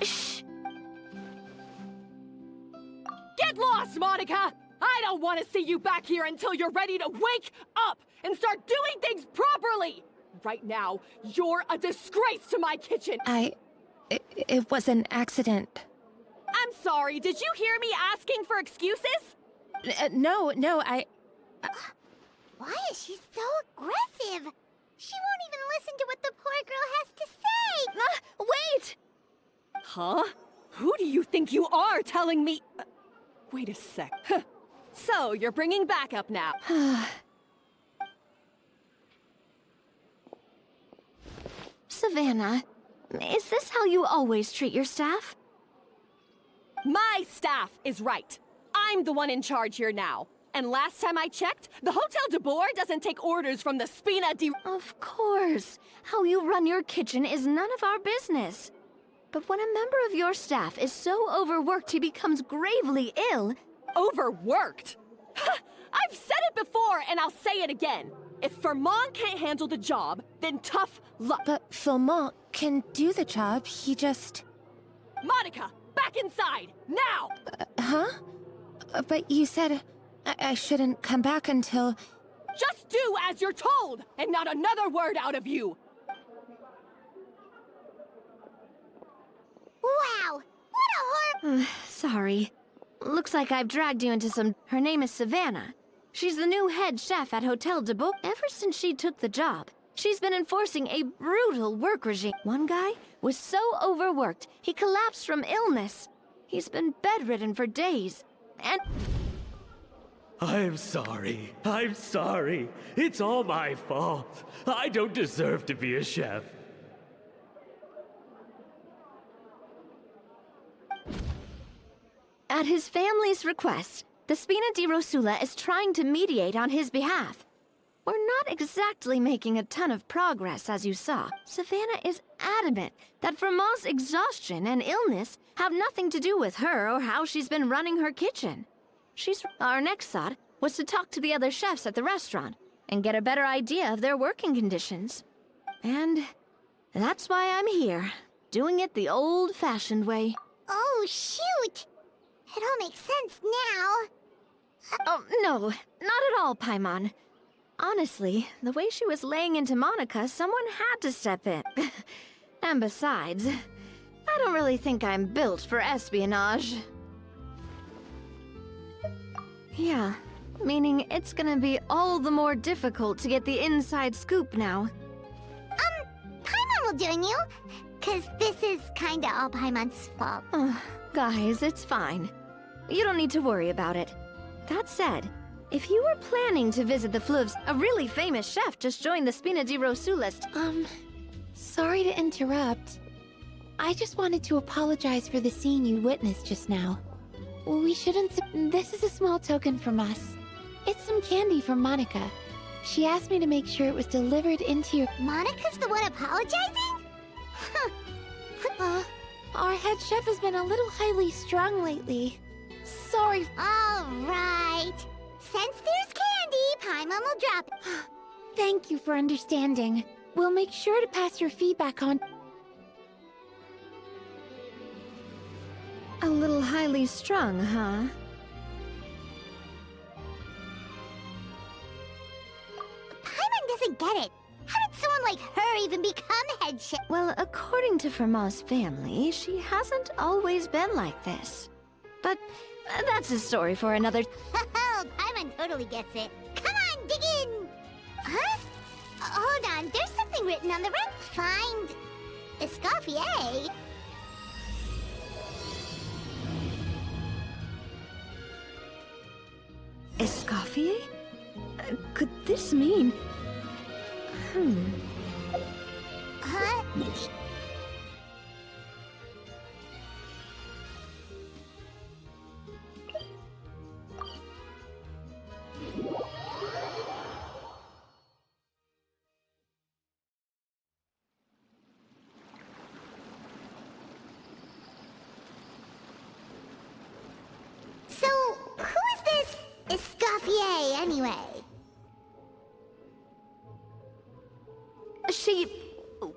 Shh! Get lost, Monica! I don't want to see you back here until you're ready to wake up and start doing things properly! Right now, you're a disgrace to my kitchen! It was an accident. I'm sorry, did you hear me asking for excuses? No, Why is she so aggressive? She won't even listen to what the poor girl has to say! Wait! Huh? Who do you think you are telling me? Wait a sec. So, you're bringing backup now. Savannah, is this how you always treat your staff? My staff is right. I'm the one in charge here now. And last time I checked, the Hotel de Boer doesn't take orders from the Spina di... Of course. How you run your kitchen is none of our business. But when a member of your staff is so overworked he becomes gravely ill... Overworked? I've said it before, and I'll say it again. If Fermont can't handle the job, then tough luck. But Fermont can do the job, he just... Monica, back inside, now! Huh? But you said I shouldn't come back until... Just do as you're told, and not another word out of you! Wow! What a horror... Sorry. Looks like I've dragged you into some... Her name is Savannah. She's the new head chef at Hotel de Boer. Ever since she took the job, she's been enforcing a brutal work regime. One guy was so overworked, he collapsed from illness. He's been bedridden for days, and... I'm sorry. I'm sorry. It's all my fault. I don't deserve to be a chef. At his family's request, the Spina di Rosula is trying to mediate on his behalf. We're not exactly making a ton of progress, as you saw. Savannah is adamant that Vermont's exhaustion and illness have nothing to do with her or how she's been running her kitchen. Our next thought was to talk to the other chefs at the restaurant and get a better idea of their working conditions. And that's why I'm here, doing it the old-fashioned way. Oh, shoot! It all makes sense now. Oh, no, not at all, Paimon. Honestly, the way she was laying into Monica, someone had to step in. And besides, I don't really think I'm built for espionage. Yeah, meaning it's gonna be all the more difficult to get the inside scoop now. Paimon will join you, 'cause this is kinda all Paimon's fault. Guys, it's fine. You don't need to worry about it. That said, if you were planning to visit the Fleuves, a really famous chef just joined the Spina di Rosula. Sorry to interrupt. I just wanted to apologize for the scene you witnessed just now. We shouldn't... This is a small token from us. It's some candy from Monica. She asked me to make sure it was delivered into your... Monica's the one apologizing? Our head chef has been a little highly strung lately. Sorry. All right. Since there's candy, Paimon will drop it. Thank you for understanding. We'll make sure to pass your feedback on... A little highly strung, huh? Paimon doesn't get it. How did someone like her even become head chef? Well, according to Fermat's family, she hasn't always been like this. But that's a story for another... Oh, Paimon totally gets it. Come on, dig in! Huh? Hold on, there's something written on the right. Find... Escoffier? Escoffier? Could this mean... Huh? So, who is this Escoffier, anyway?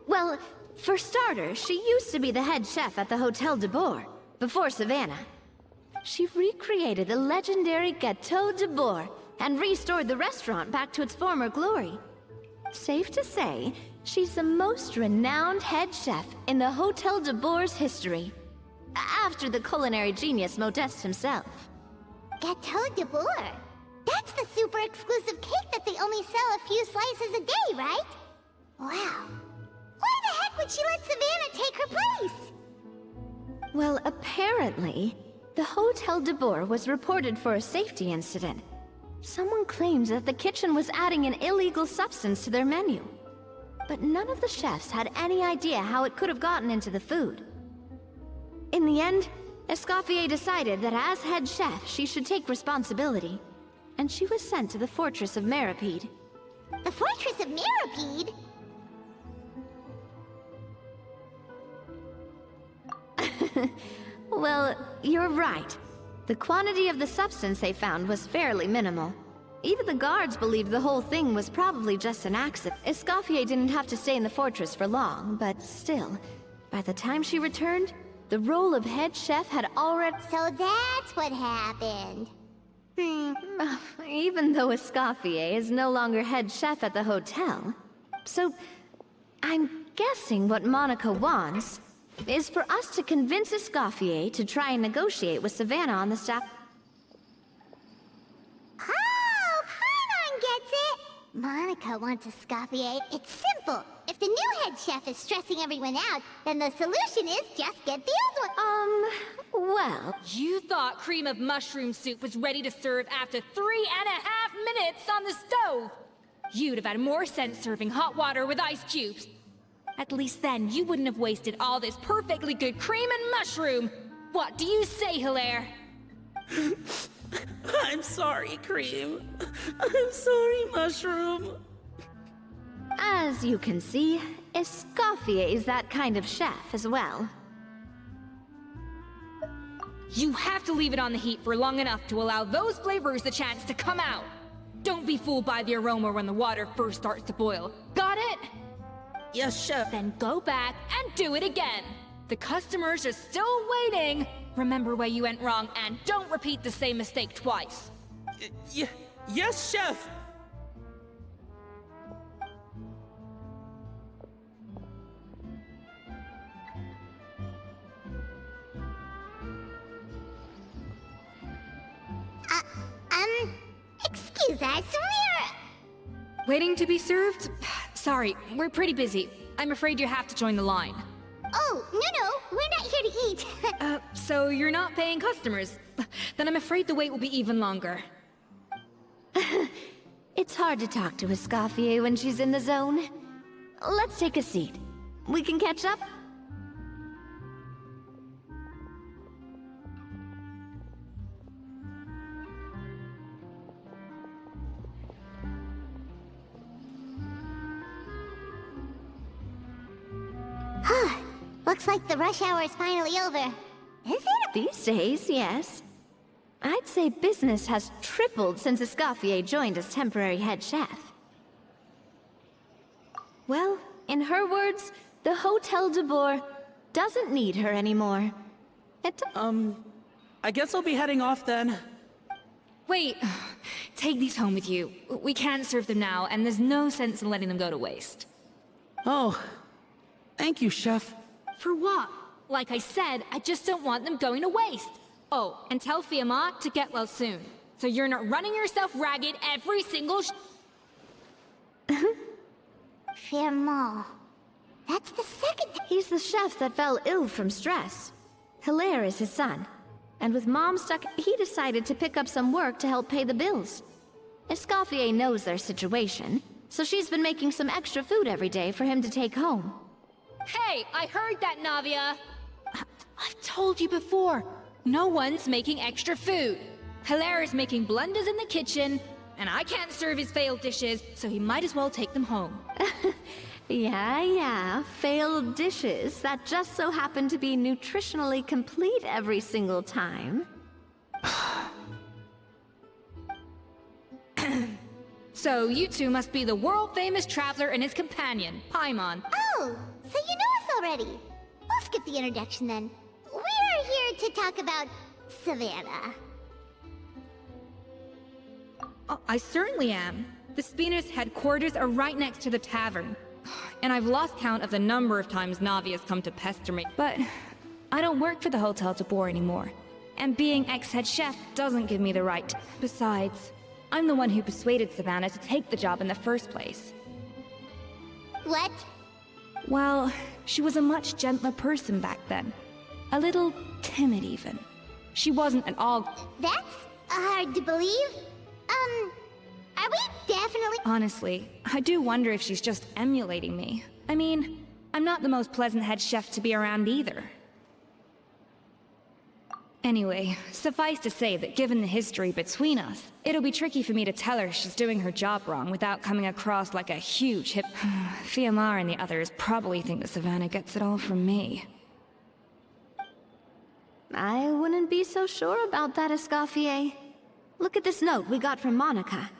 Well, For starters, she used to be the head chef at the Hotel de Boer, before Savannah. She recreated the legendary Gâteau de Boer and restored the restaurant back to its former glory. Safe to say, she's the most renowned head chef in the Hotel de Boer's history, after the culinary genius Modeste himself. Gâteau de Boer? That's the super exclusive cake that they only sell a few slices a day, right? Wow. Why the heck would she let Savannah take her place? Well, apparently, the Hotel de Boer was reported for a safety incident. Someone claims that the kitchen was adding an illegal substance to their menu. But none of the chefs had any idea how it could have gotten into the food. In the end, Escoffier decided that as head chef, she should take responsibility. And she was sent to the Fortress of Meripede. The Fortress of Meripede? Well, you're right. The quantity of the substance they found was fairly minimal. Even the guards believed the whole thing was probably just an accident. Escoffier didn't have to stay in the fortress for long, but still, by the time she returned, the role of head chef had already... So that's what happened. Even though Escoffier is no longer head chef at the hotel. So, I'm guessing what Monica wants is for us to convince Escoffier to try and negotiate with Savannah on the staff. Oh, Paimon gets it! Monica wants Escoffier. It's simple. If the new head chef is stressing everyone out, then the solution is just get the old one. Well... You thought cream of mushroom soup was ready to serve after 3.5 minutes on the stove! You'd have had more sense serving hot water with ice cubes. At least then, you wouldn't have wasted all this perfectly good cream and mushroom! What do you say, Hilaire? I'm sorry, Cream. I'm sorry, Mushroom. As you can see, Escoffier is that kind of chef as well. You have to leave it on the heat for long enough to allow those flavors the chance to come out. Don't be fooled by the aroma when the water first starts to boil. Got it? Yes, Chef. Then go back and do it again. The customers are still waiting. Remember where you went wrong and don't repeat the same mistake twice. Yes, Chef. Excuse us, Waiting to be served? Sorry, we're pretty busy. I'm afraid you have to join the line. Oh, no, we're not here to eat. So you're not paying customers? Then I'm afraid the wait will be even longer. It's hard to talk to Escoffier when she's in the zone. Let's take a seat. We can catch up? Looks like the rush hour is finally over. Is it? These days, yes. I'd say business has tripled since Escoffier joined as temporary head chef. Well, in her words, the Hotel de Boer doesn't need her anymore. I guess I'll be heading off then. Wait, take these home with you. We can't serve them now, and there's no sense in letting them go to waste. Oh, thank you, Chef. For what? Like I said, I just don't want them going to waste. Oh, and tell Fiamma to get well soon. So you're not running yourself ragged every single Fiamma. That's the second He's the chef that fell ill from stress. Hilaire is his son. And with Mom stuck, he decided to pick up some work to help pay the bills. Escoffier knows their situation, so she's been making some extra food every day for him to take home. Hey, I heard that, Navia! I've told you before, no one's making extra food. Hilaire is making blunders in the kitchen, and I can't serve his failed dishes, so he might as well take them home. Yeah, failed dishes that just so happen to be nutritionally complete every single time. So you two must be the world-famous traveler and his companion, Paimon. Oh, so you know us already. We'll skip the introduction then. We're here to talk about Savannah. Oh, I certainly am. The Spina's headquarters are right next to the tavern. And I've lost count of the number of times Navi has come to pester me. But I don't work for the Hotel de Boer anymore. And being ex-head chef doesn't give me the right. Besides, I'm the one who persuaded Savannah to take the job in the first place. What? Well, she was a much gentler person back then. A little timid even. She wasn't at all... That's hard to believe. Are we definitely... Honestly, I do wonder if she's just emulating me. I mean, I'm not the most pleasant head chef to be around either. Anyway, suffice to say that given the history between us, it'll be tricky for me to tell her she's doing her job wrong without coming across like a huge hip... Fiamar and the others probably think that Savannah gets it all from me. I wouldn't be so sure about that, Escoffier. Look at this note we got from Monica.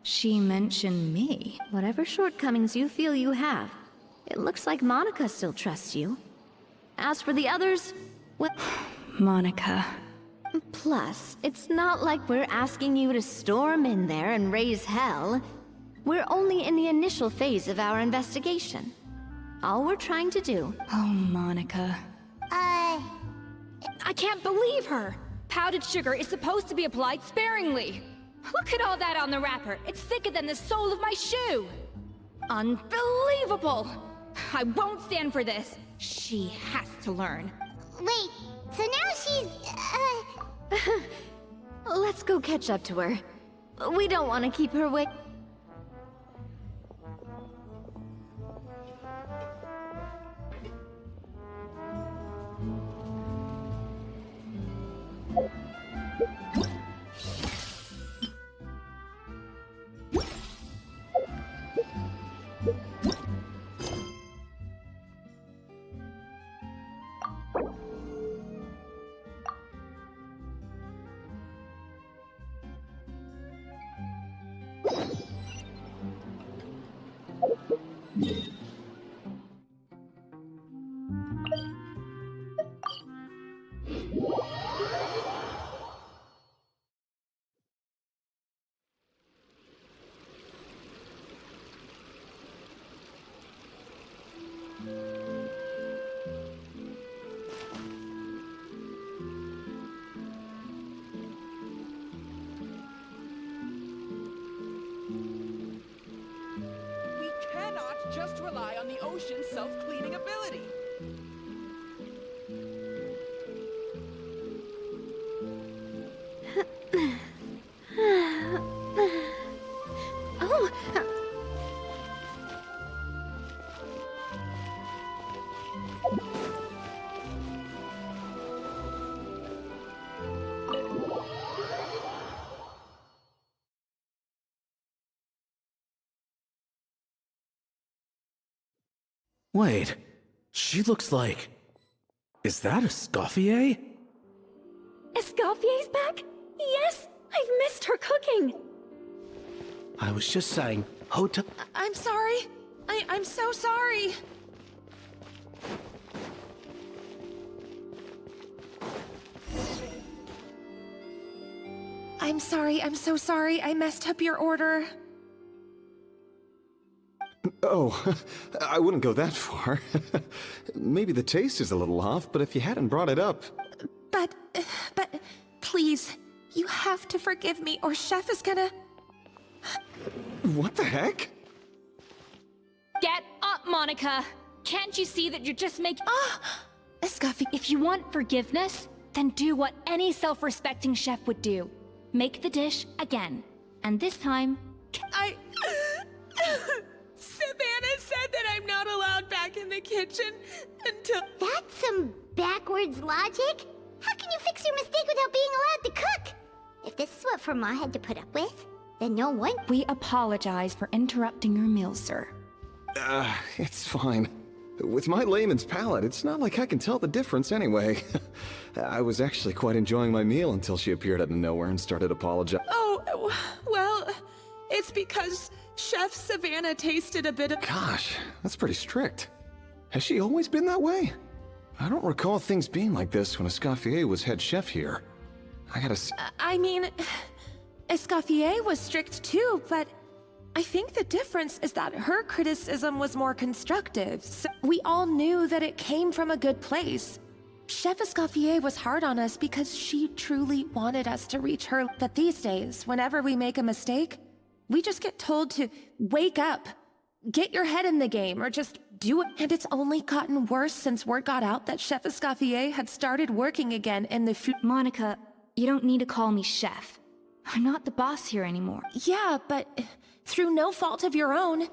She mentioned me. Whatever shortcomings you feel you have, it looks like Monica still trusts you. As for the others, well... Monica. Plus, it's not like we're asking you to storm in there and raise hell. We're only in the initial phase of our investigation. All we're trying to do... Oh, Monica. I can't believe her! Powdered sugar is supposed to be applied sparingly. Look at all that on the wrapper. It's thicker than the sole of my shoe. Unbelievable! I won't stand for this. She has to learn. Wait, so now she's, Let's go catch up to her. We don't want to keep her wait. Just rely on the ocean's self-cleaning ability. Oh! Wait, she looks like... Is that Escoffier? Escoffier's back? Yes! I've missed her cooking! I was just saying, Hotel... I'm sorry. I'm so sorry. I'm sorry, I'm so sorry. I messed up your order. Oh, I wouldn't go that far. Maybe the taste is a little off, but if you hadn't brought it up... But, please, you have to forgive me or Chef is gonna... What the heck? Get up, Monica! Can't you see that you're just making... Escoffier. If you want forgiveness, then do what any self-respecting chef would do. Make the dish again. And this time... Savannah said that I'm not allowed back in the kitchen until... that's some backwards logic? How can you fix your mistake without being allowed to cook? If this is what Fermat had to put up with, then no one... We apologize for interrupting your meal, sir. It's fine. With my layman's palate, it's not like I can tell the difference anyway. I was actually quite enjoying my meal until she appeared out of nowhere and started apologizing. Oh, well, It's because Chef Savannah tasted a bit of— Gosh, that's pretty strict. Has she always been that way? I don't recall things being like this when Escoffier was head chef here. I gotta I mean, Escoffier was strict too, but I think the difference is that her criticism was more constructive. So we all knew that it came from a good place. Chef Escoffier was hard on us because she truly wanted us to reach her. But these days, whenever we make a mistake, we just get told to wake up, get your head in the game, or just do it. And it's only gotten worse since word got out that Chef Escoffier had started working again in the Monica, you don't need to call me chef. I'm not the boss here anymore. Yeah, but through no fault of your own.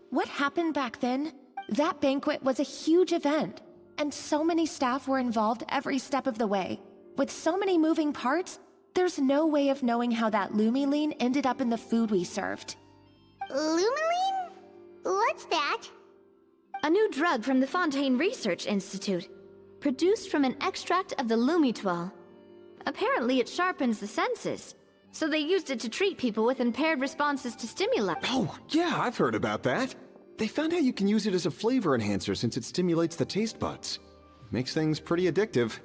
What happened back then? That banquet was a huge event, and so many staff were involved every step of the way. With so many moving parts, there's no way of knowing how that Lumiline ended up in the food we served. Lumiline? What's that? A new drug from the Fontaine Research Institute, produced from an extract of the Lumitwell. Apparently it sharpens the senses, so they used it to treat people with impaired responses to stimuli. Oh, yeah, I've heard about that. They found out you can use it as a flavor enhancer since it stimulates the taste buds. Makes things pretty addictive.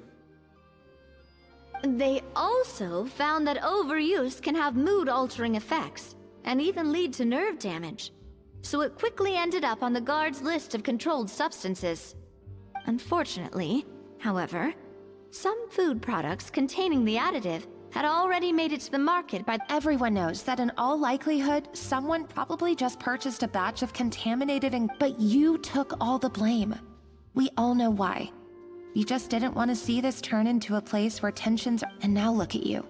They also found that overuse can have mood-altering effects, and even lead to nerve damage. So it quickly ended up on the guard's list of controlled substances. Unfortunately, however, some food products containing the additive had already made it to the market by— Everyone knows that in all likelihood, someone probably just purchased a batch of contaminated but you took all the blame. We all know why. You just didn't want to see this turn into a place where tensions are— And now look at you.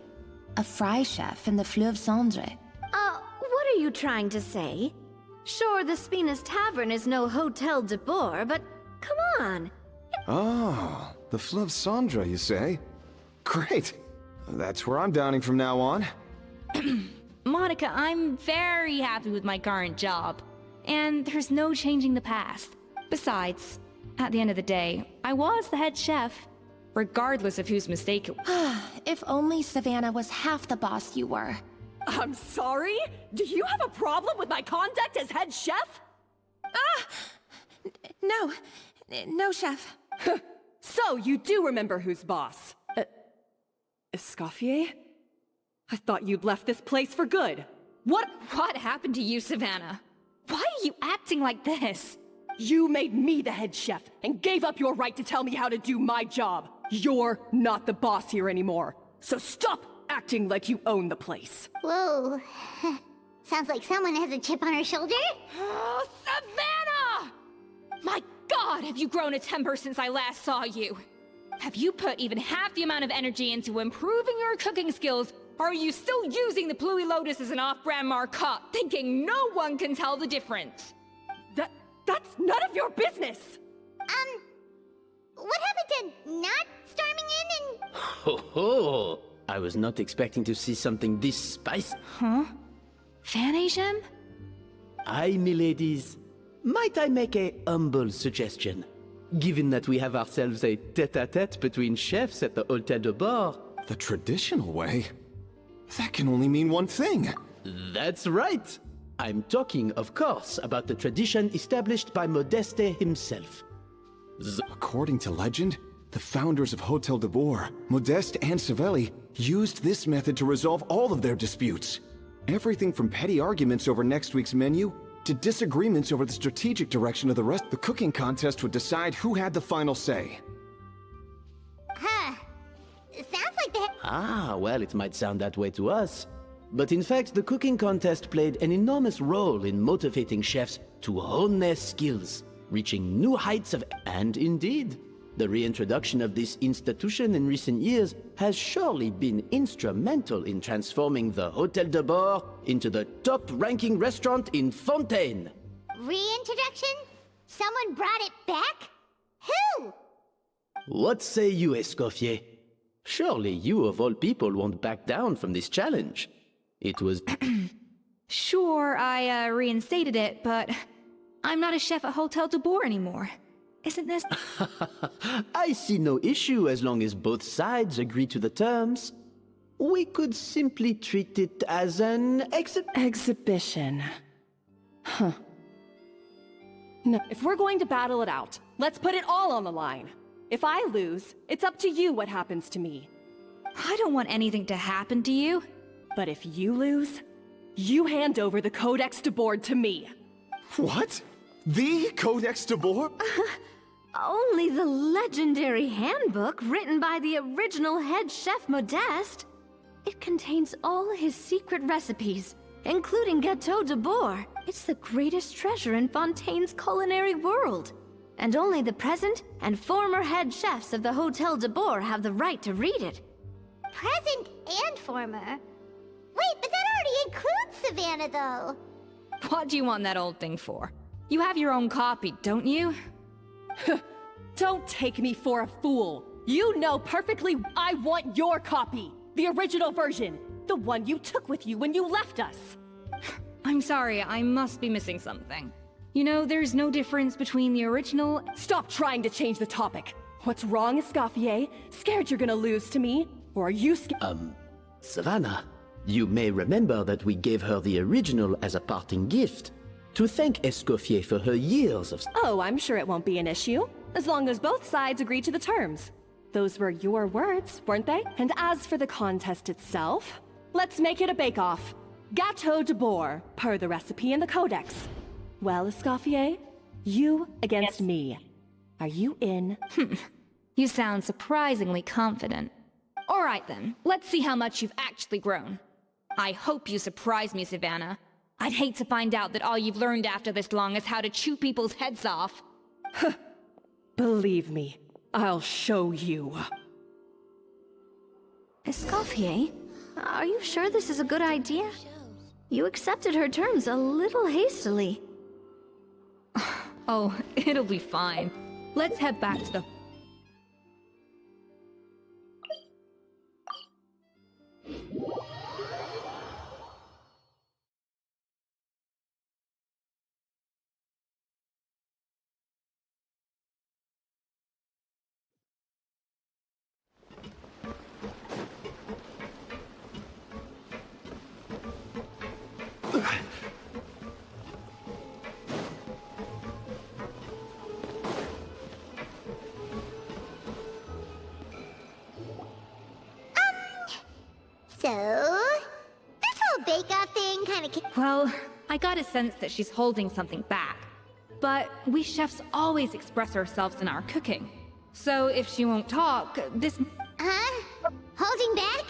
A fry chef in the Fleuve Cendre. What are you trying to say? Sure, the Spina's Tavern is no Hotel de Boer, but come on. Oh, the Fleuve Cendre, you say? Great. That's where I'm dining from now on. Monica, I'm very happy with my current job. And there's no changing the past. Besides, at the end of the day, I was the head chef, regardless of whose mistake it was. If only Savannah was half the boss you were. I'm sorry? Do you have a problem with my conduct as head chef? No, chef. So, you do remember who's boss? Escoffier? I thought you'd left this place for good. What happened to you, Savannah? Why are you acting like this? You made me the head chef and gave up your right to tell me how to do my job. You're not the boss here anymore. So stop acting like you own the place. Whoa. Sounds like someone has a chip on her shoulder. Oh, Savannah! My God, have you grown a temper since I last saw you? Have you put even half the amount of energy into improving your cooking skills, or are you still using the Pluie Lotus as an off-brand markup, thinking no one can tell the difference? That's none of your business! What happened to not storming in and— Ho ho! I was not expecting to see something this spicy. Huh? Fan Asian? Aye, miladies. Might I make a humble suggestion? Given that we have ourselves a tête-à-tête between chefs at the Hotel de Boer. The traditional way? That can only mean one thing. That's right. I'm talking, of course, about the tradition established by Modeste himself. According to legend, the founders of Hotel de Boer, Modeste and Savelli, used this method to resolve all of their disputes. Everything from petty arguments over next week's menu to disagreements over the strategic direction of the rest. The cooking contest would decide who had the final say. Huh. Sounds like they— Ah, well, it might sound that way to us. But in fact, the cooking contest played an enormous role in motivating chefs to hone their skills, reaching new heights of— And indeed, the reintroduction of this institution in recent years has surely been instrumental in transforming the Hotel de Boer into the top-ranking restaurant in Fontaine. Reintroduction? Someone brought it back? Who? What say you, Escoffier? Surely you of all people won't back down from this challenge. It was— Sure, I reinstated it, but I'm not a chef at Hotel de Boer anymore. Isn't this— I see no issue as long as both sides agree to the terms. We could simply treat it as an Exhibition. Huh. No, if we're going to battle it out, let's put it all on the line. If I lose, it's up to you what happens to me. I don't want anything to happen to you. But if you lose, you hand over the Codex de Board to me. What? The Codex de Boer? Only the legendary handbook written by the original head chef Modeste. It contains all his secret recipes, including Gâteau de Boer. It's the greatest treasure in Fontaine's culinary world. And only the present and former head chefs of the Hotel de Boer have the right to read it. Present and former. Wait, but that already includes Savannah, though. What do you want that old thing for? You have your own copy, don't you? Don't take me for a fool. You know perfectly I want your copy. The original version. The one you took with you when you left us. I'm sorry, I must be missing something. You know, there's no difference between the original— Stop trying to change the topic. What's wrong, Escoffier? Scared you're gonna lose to me? Or are you scared? Savannah, you may remember that we gave her the original as a parting gift, to thank Escoffier for her years of— Oh, I'm sure it won't be an issue, as long as both sides agree to the terms. Those were your words, weren't they? And as for the contest itself, let's make it a bake-off. Gâteau de Boer, per the recipe in the Codex. Well, Escoffier, you against me. Are you in? You sound surprisingly confident. All right then, let's see how much you've actually grown. I hope you surprise me, Savannah. I'd hate to find out that all you've learned after this long is how to chew people's heads off. Believe me, I'll show you. Escoffier, are you sure this is a good idea? You accepted her terms a little hastily. Oh, it'll be fine. Let's head back to the— So, this whole bake-off thing kinda Well, I got a sense that she's holding something back. But we chefs always express ourselves in our cooking. So if she won't talk, this— Huh? Holding back?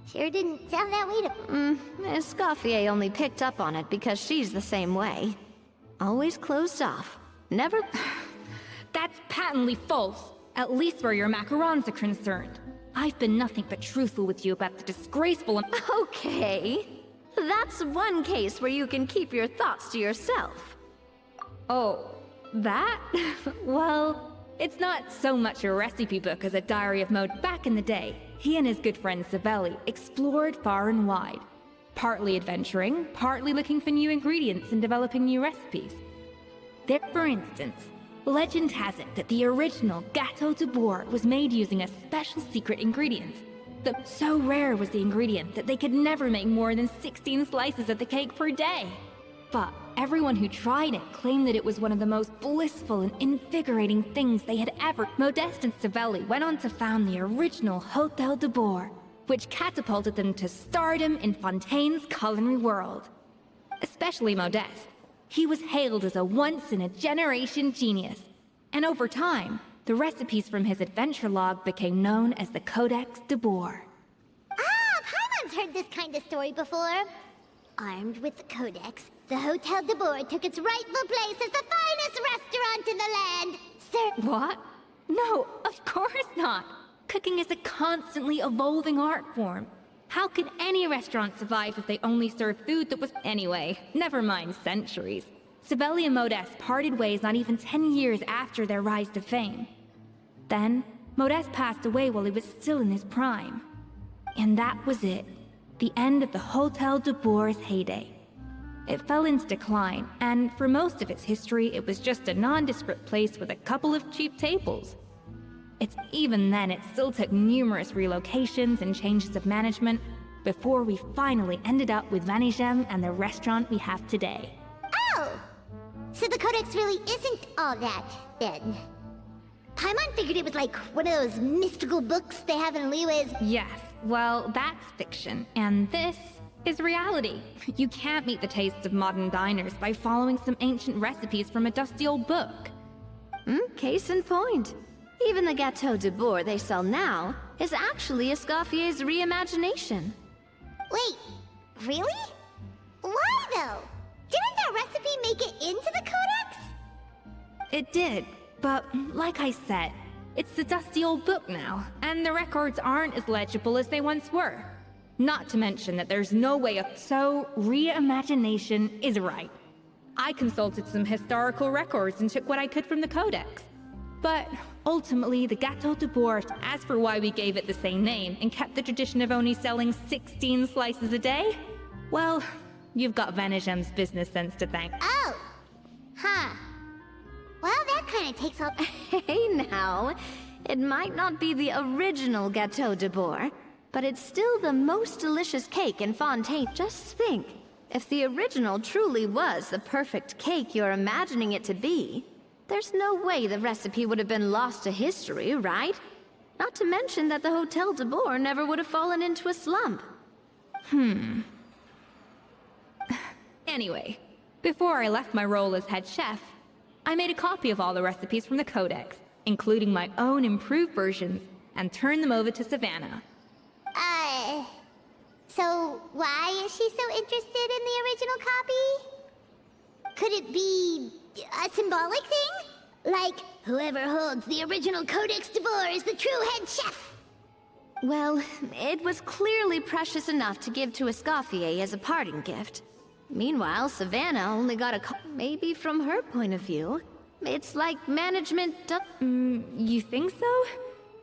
Sure didn't sound that way to— Escoffier only picked up on it because she's the same way. Always closed off. Never— That's patently false, at least where your macarons are concerned. I've been nothing but truthful with you about the disgraceful— Okay. That's one case where you can keep your thoughts to yourself. Oh, that? Well, it's not so much a recipe book as a diary of Mode. Back in the day, he and his good friend Savelli explored far and wide, partly adventuring, partly looking for new ingredients and developing new recipes. There, for instance, legend has it that the original Gâteau de Boer was made using a special secret ingredient. So rare was the ingredient that they could never make more than 16 slices of the cake per day. But everyone who tried it claimed that it was one of the most blissful and invigorating things they had ever— Modeste and Savelli went on to found the original Hotel de Boer, which catapulted them to stardom in Fontaine's culinary world. Especially Modeste. He was hailed as a once-in-a-generation genius. And over time, the recipes from his adventure log became known as the Codex de Boer. Ah, Paimon's heard this kind of story before. Armed with the Codex, the Hotel de Boer took its rightful place as the finest restaurant in the land. Sir— What? No, of course not. Cooking is a constantly evolving art form. How could any restaurant survive if they only served food that was— Anyway, never mind centuries. Savelli and Modeste parted ways not even 10 years after their rise to fame. Then, Modeste passed away while he was still in his prime. And that was it. The end of the Hotel de Boer's heyday. It fell into decline, and for most of its history, it was just a nondescript place with a couple of cheap tables. Even then, it still took numerous relocations and changes of management before we finally ended up with Vanigem and the restaurant we have today. Oh! So the Codex really isn't all that, then. Paimon figured it was like one of those mystical books they have in Liyue's. Yes, well, that's fiction, and this is reality. You can't meet the tastes of modern diners by following some ancient recipes from a dusty old book. Case in point. Even the Gâteau de Bourg they sell now is actually Escoffier's reimagination. Wait, really? Why though? Didn't that recipe make it into the Codex? It did, but like I said, it's the dusty old book now, and the records aren't as legible as they once were. Not to mention that there's no way of... So, reimagination is right. I consulted some historical records and took what I could from the Codex. But ultimately, the Gâteau de Bourg, as for why we gave it the same name and kept the tradition of only selling 16 slices a day, well, you've got Vanigem's business sense to thank. Oh! Huh. Well, that kind of takes up... Hey now, it might not be the original Gâteau de Bourg, but it's still the most delicious cake in Fontaine. Just think, if the original truly was the perfect cake you're imagining it to be, there's no way the recipe would have been lost to history, right? Not to mention that the Hotel de Bourg never would have fallen into a slump. Anyway, before I left my role as head chef, I made a copy of all the recipes from the Codex, including my own improved versions, and turned them over to Savannah. So why is she so interested in the original copy? Could it be a symbolic thing? Like, whoever holds the original Codex de Bourg is the true head chef? Well, it was clearly precious enough to give to Escoffier as a parting gift. Meanwhile, Savannah only got a maybe from her point of view. It's like management You think so?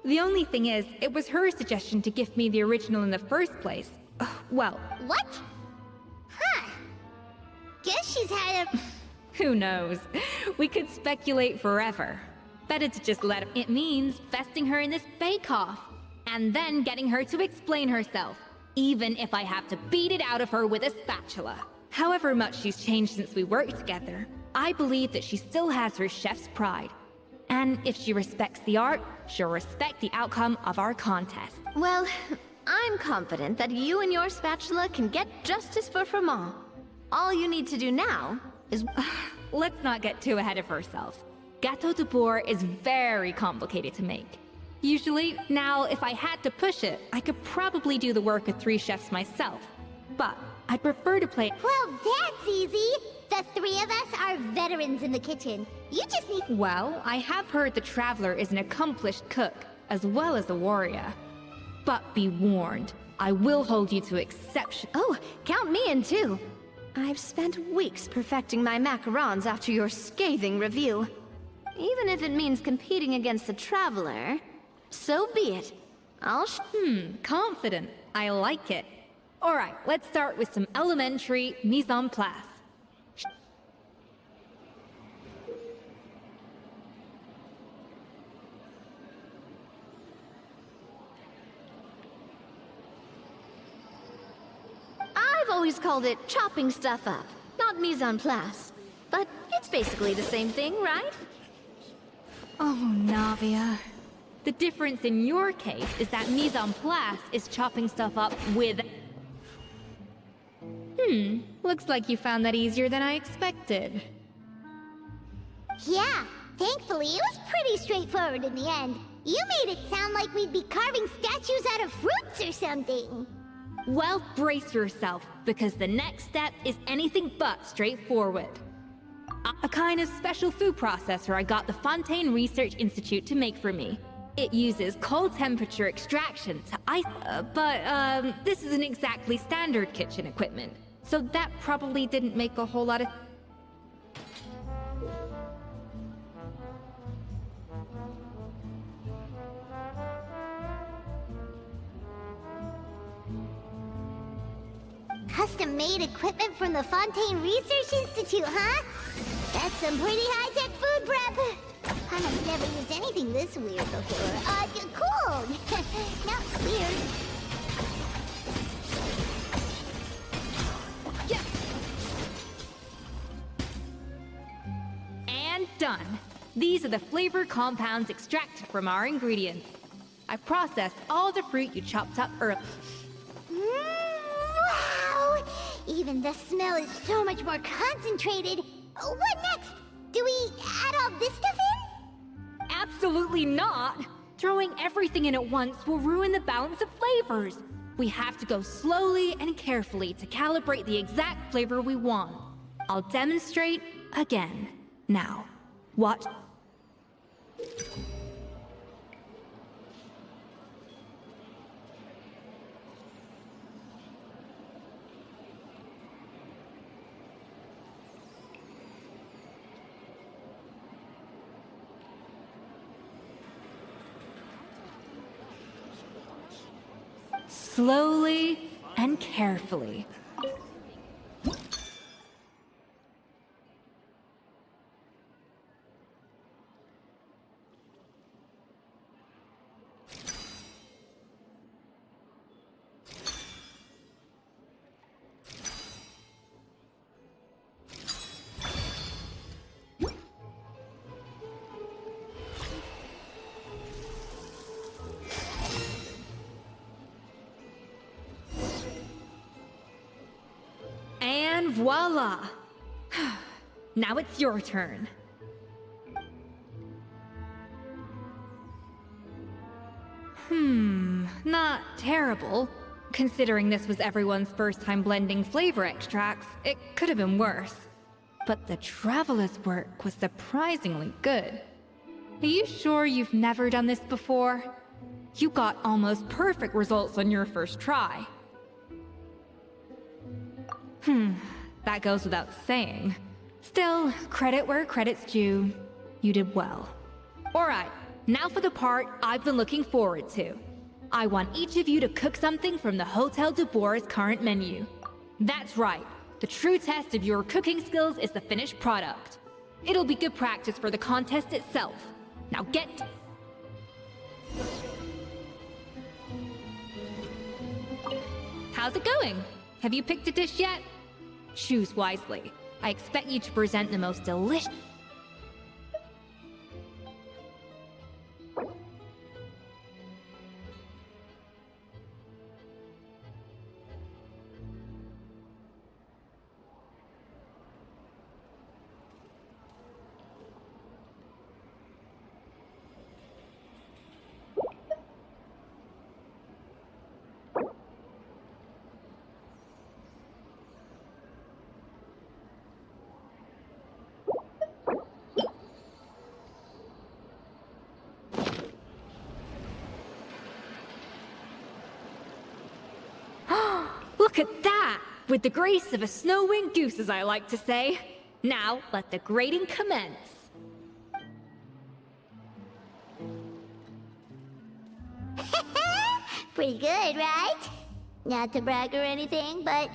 The only thing is, it was her suggestion to gift me the original in the first place. Well... What? Huh. Guess she's had a... Who knows? We could speculate forever. Better to just let it means vesting her in this bake-off, and then getting her to explain herself, even if I have to beat it out of her with a spatula. However much she's changed since we worked together, I believe that she still has her chef's pride. And if she respects the art, she'll respect the outcome of our contest. Well, I'm confident that you and your spatula can get justice for Froment. All you need to do now is... Let's not get too ahead of ourselves. Gâteau de Bourg is very complicated to make. Usually, now, if I had to push it, I could probably do the work of 3 chefs myself. But I prefer to play... Well, that's easy. The 3 of us are veterans in the kitchen. You just need... Well, I have heard the Traveler is an accomplished cook, as well as a warrior. But be warned, I will hold you to exception... Oh, count me in too. I've spent weeks perfecting my macarons after your scathing review. Even if it means competing against the Traveler, so be it. I'll confident. I like it. Alright, let's start with some elementary mise en place. I've always called it chopping stuff up, not mise en place. But it's basically the same thing, right? Oh, Navia. The difference in your case is that mise en place is chopping stuff up with... Looks like you found that easier than I expected. Yeah, thankfully it was pretty straightforward in the end. You made it sound like we'd be carving statues out of fruits or something. Well, brace yourself, because the next step is anything but straightforward. A kind of special food processor I got the Fontaine Research Institute to make for me. It uses cold temperature extraction to ice... but this isn't exactly standard kitchen equipment, so that probably didn't make a whole lot of... Custom-made equipment from the Fontaine Research Institute, huh? That's some pretty high-tech food prep. I've never used anything this weird before. Cool! Not weird. Yeah. And done. These are the flavor compounds extracted from our ingredients. I processed all the fruit you chopped up earlier. Wow! Even the smell is so much more concentrated. What next? Do we add all this stuff in? Absolutely not! Throwing everything in at once will ruin the balance of flavors. We have to go slowly and carefully to calibrate the exact flavor we want. I'll demonstrate again. Now, watch. Slowly and carefully. And voila! Now it's your turn. Not terrible. Considering this was everyone's first time blending flavor extracts, it could have been worse. But the Traveler's work was surprisingly good. Are you sure you've never done this before? You got almost perfect results on your first try. That goes without saying. Still, credit where credit's due. You did well. Alright, now for the part I've been looking forward to. I want each of you to cook something from the Hotel de Boer's current menu. That's right, the true test of your cooking skills is the finished product. It'll be good practice for the contest itself. Now get... How's it going? Have you picked a dish yet? Choose wisely. I expect you to present the most delicious... Look at that! With the grace of a snow-winged goose, as I like to say. Now, let the grating commence. Pretty good, right? Not to brag or anything, but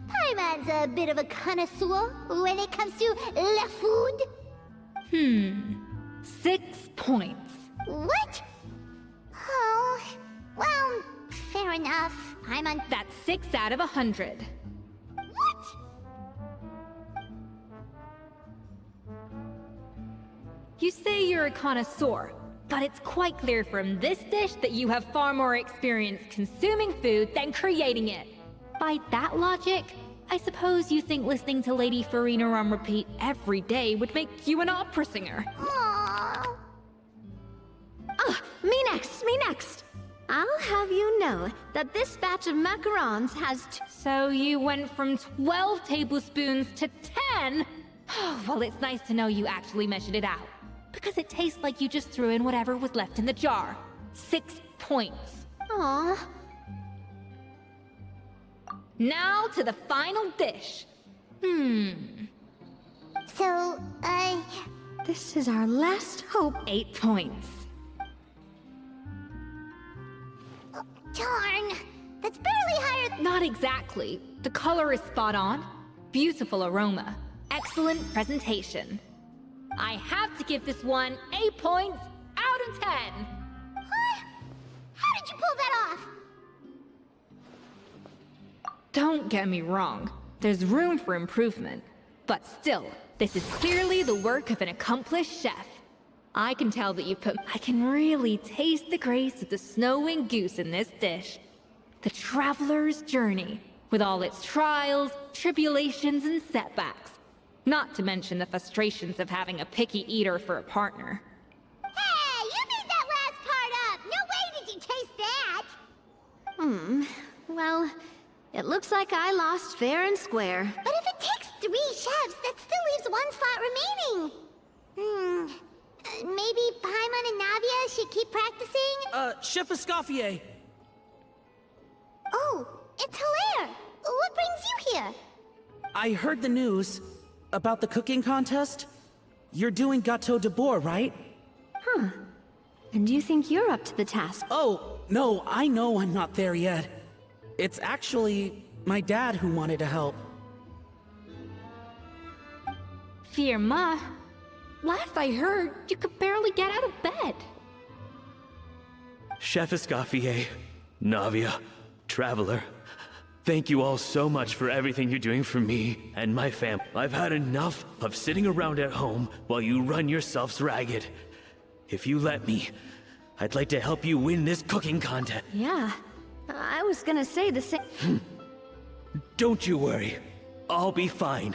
Paimon's a bit of a connoisseur when it comes to la food. 6 points. What? Oh, well, fair enough. Paimon... That's 6 out of 100. What? You say you're a connoisseur, but it's quite clear from this dish that you have far more experience consuming food than creating it. By that logic, I suppose you think listening to Lady Farina on repeat every day would make you an opera singer. Aww. Me next! I'll have you know that this batch of macarons has So you went from 12 tablespoons to 10? Well, it's nice to know you actually measured it out. Because it tastes like you just threw in whatever was left in the jar. 6 points. Aw. Now to the final dish. So, This is our last hope. 8 points. darn. That's barely higher... Not exactly. The color is spot on. Beautiful aroma. Excellent presentation. I have to give this one 8 points out of 10. Huh? How did you pull that off? Don't get me wrong, there's room for improvement. But still, this is clearly the work of an accomplished chef. I can tell that I can really taste the grace of the snow-winged goose in this dish. The traveler's journey, with all its trials, tribulations, and setbacks. Not to mention the frustrations of having a picky eater for a partner. Hey, you made that last part up! No way did you taste that! Well, it looks like I lost fair and square. But if it takes 3 chefs, that still leaves 1 slot remaining. Maybe Paimon and Navia should keep practicing? Chef Escoffier! Oh, it's Hilaire! What brings you here? I heard the news about the cooking contest. You're doing Gâteau de Bourg, right? And you think you're up to the task? Oh, no, I know I'm not there yet. It's actually my dad who wanted to help. Firma, last I heard, you could barely get out of bed. Chef Escoffier, Navia, Traveler, thank you all so much for everything you're doing for me and my family. I've had enough of sitting around at home while you run yourselves ragged. If you let me, I'd like to help you win this cooking contest. Yeah, I was gonna say the same. Don't you worry. I'll be fine.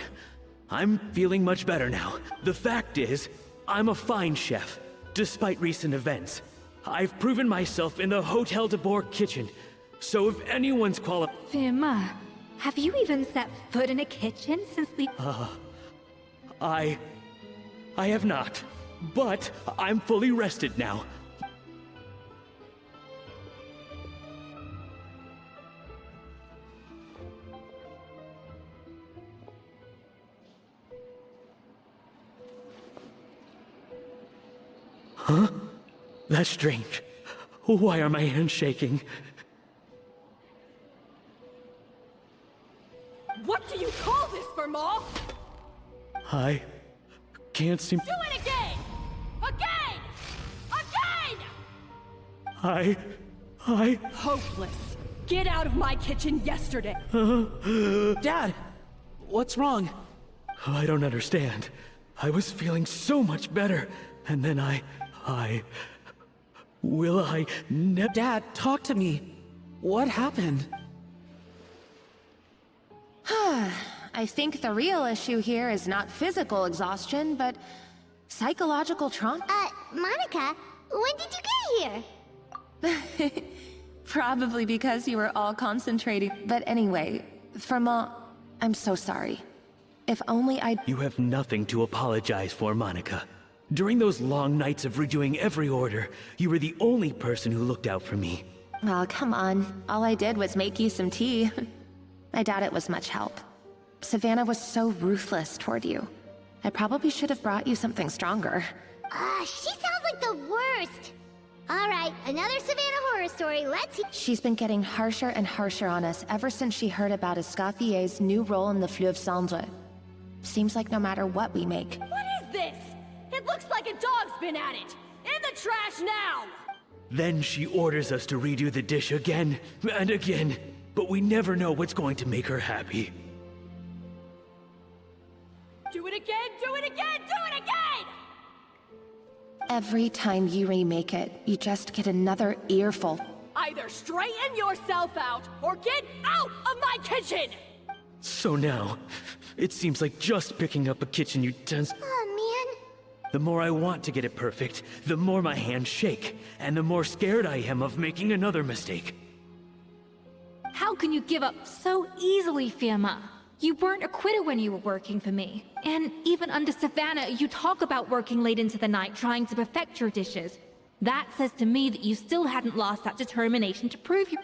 I'm feeling much better now. The fact is, I'm a fine chef, despite recent events. I've proven myself in the Hotel de Bourg kitchen, so if anyone's Firma, have you even set foot in a kitchen since the... I have not, but I'm fully rested now. Huh? That's strange. Why are my hands shaking? What do you call this, Firma? I can't seem... Do it again! Again! Again! I... Hopeless. Get out of my kitchen yesterday. Dad, what's wrong? I don't understand. I was feeling so much better, and then Will I never... Dad, talk to me. What happened? I think the real issue here is not physical exhaustion, but psychological trauma. Monica, when did you get here? Probably because you were all concentrating. But anyway, Firma, I'm so sorry. If only I'd... You have nothing to apologize for, Monica. During those long nights of redoing every order, you were the only person who looked out for me. Oh, come on. All I did was make you some tea. I doubt it was much help. Savannah was so ruthless toward you. I probably should have brought you something stronger. She sounds like the worst. All right, another Savannah horror story. Let's hear. She's been getting harsher and harsher on us ever since she heard about Escoffier's new role in the Fleuve Cendre. Seems like no matter what we make. What is this? It looks like a dog's been at it! In the trash now! Then she orders us to redo the dish again and again, but we never know what's going to make her happy. Do it again, do it again, do it again! Every time you remake it, you just get another earful. Either straighten yourself out, or get out of my kitchen! So now, it seems like just picking up a kitchen utensil. Oh, man. The more I want to get it perfect, the more my hands shake, and the more scared I am of making another mistake. How can you give up so easily, Firma? You weren't a quitter when you were working for me. And even under Savannah, you talk about working late into the night trying to perfect your dishes. That says to me that you still hadn't lost that determination to prove your—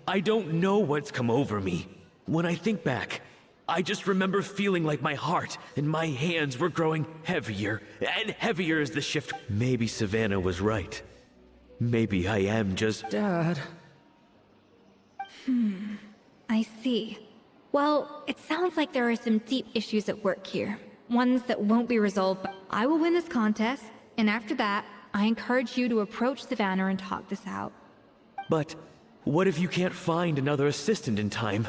I don't know what's come over me. When I think back, I just remember feeling like my heart and my hands were growing heavier and heavier as the shift— Maybe Savannah was right. Maybe I am just— Dad... I see. Well, it sounds like there are some deep issues at work here. ones that won't be resolved. I will win this contest, and after that, I encourage you to approach Savannah and talk this out. But what if you can't find another assistant in time?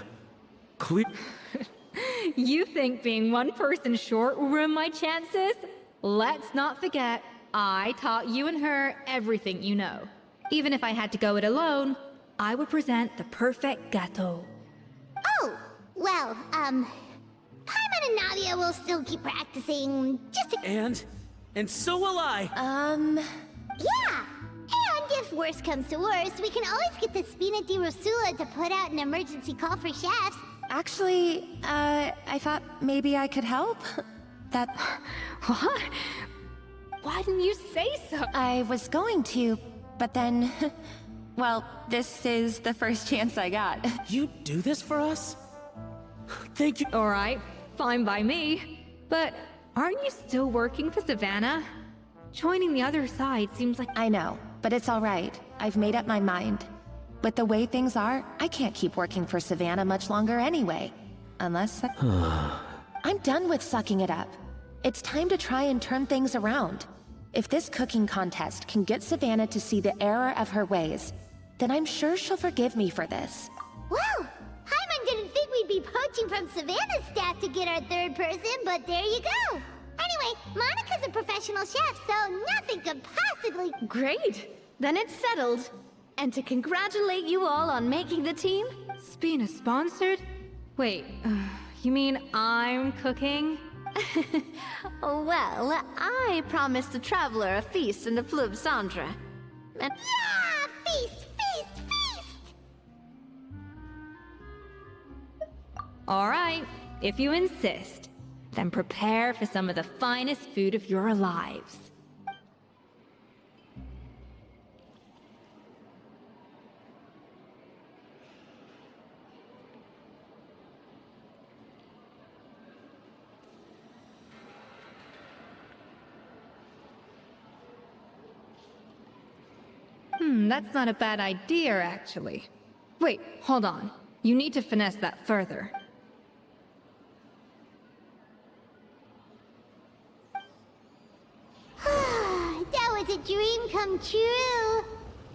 You think being one person short will ruin my chances? Let's not forget, I taught you and her everything you know. Even if I had to go it alone, I would present the perfect gâteau. Oh, well, Paimon and Nadia will still keep practicing, just to... And so will I. Yeah! And if worse comes to worse, we can always get the Spina di Rosula to put out an emergency call for chefs. Actually, I thought maybe I could help. What? Why didn't you say so? I was going to, but then... Well, this is the first chance I got. You do this for us? Thank you. All right, fine by me. But aren't you still working for Savannah? Joining the other side seems like... I know, but it's all right. I've made up my mind. With the way things are, I can't keep working for Savannah much longer anyway. Unless... I'm done with sucking it up. It's time to try and turn things around. If this cooking contest can get Savannah to see the error of her ways, then I'm sure she'll forgive me for this. Well, Paimon didn't think we'd be poaching from Savannah's staff to get our third person, but there you go. Anyway, Monica's a professional chef, so nothing could possibly... Great! Then it's settled. And to congratulate you all on making the team... Spina sponsored? Wait, you mean I'm cooking? Well, I promised the traveler a feast in the Fleuve Cendre. And... Yeah! Feast, feast, feast! All right, if you insist, then prepare for some of the finest food of your lives. That's not a bad idea, actually. Wait, hold on. You need to finesse that further. That was a dream come true.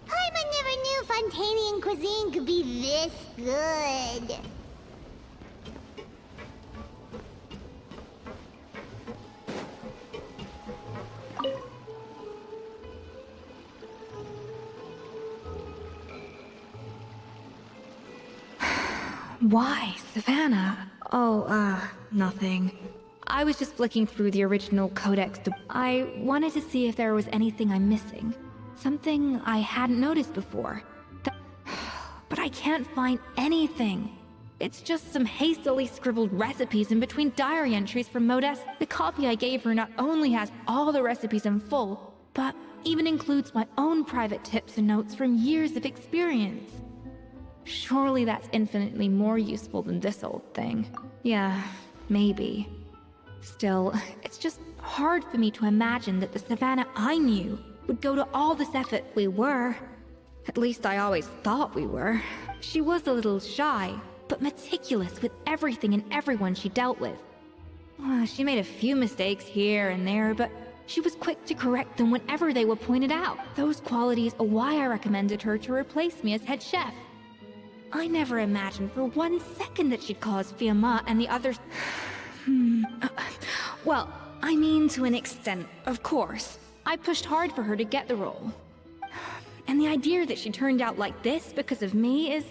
Paimon never knew Fontainian cuisine could be this good. Why, Savannah? Oh, nothing. I was just flicking through the original Codex. I wanted to see if there was anything I'm missing. Something I hadn't noticed before. But I can't find anything. It's just some hastily scribbled recipes in between diary entries from Modeste. The copy I gave her not only has all the recipes in full, but even includes my own private tips and notes from years of experience. Surely that's infinitely more useful than this old thing. Yeah, maybe. Still, it's just hard for me to imagine that the Savannah I knew would go to all this effort. We were. At least I always thought we were. She was a little shy, but meticulous with everything and everyone she dealt with. She made a few mistakes here and there, but she was quick to correct them whenever they were pointed out. Those qualities are why I recommended her to replace me as head chef. I never imagined for 1 second that she'd cause Fiamma and the others... Well, I mean to an extent, of course. I pushed hard for her to get the role. And the idea that she turned out like this because of me is...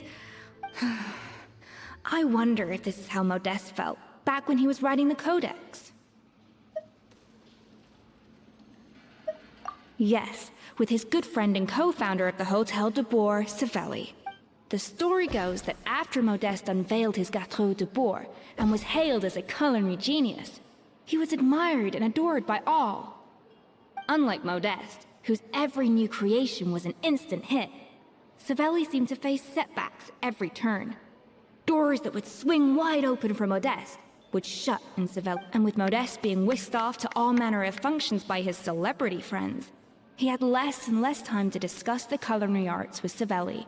I wonder if this is how Modeste felt back when he was writing the Codex. Yes, with his good friend and co-founder of the Hotel de Boer, Savelli. The story goes that after Modeste unveiled his Gâteau de Boer and was hailed as a culinary genius, he was admired and adored by all. Unlike Modeste, whose every new creation was an instant hit, Savelli seemed to face setbacks every turn. Doors that would swing wide open for Modeste would shut in Savelli, and with Modeste being whisked off to all manner of functions by his celebrity friends, he had less and less time to discuss the culinary arts with Savelli.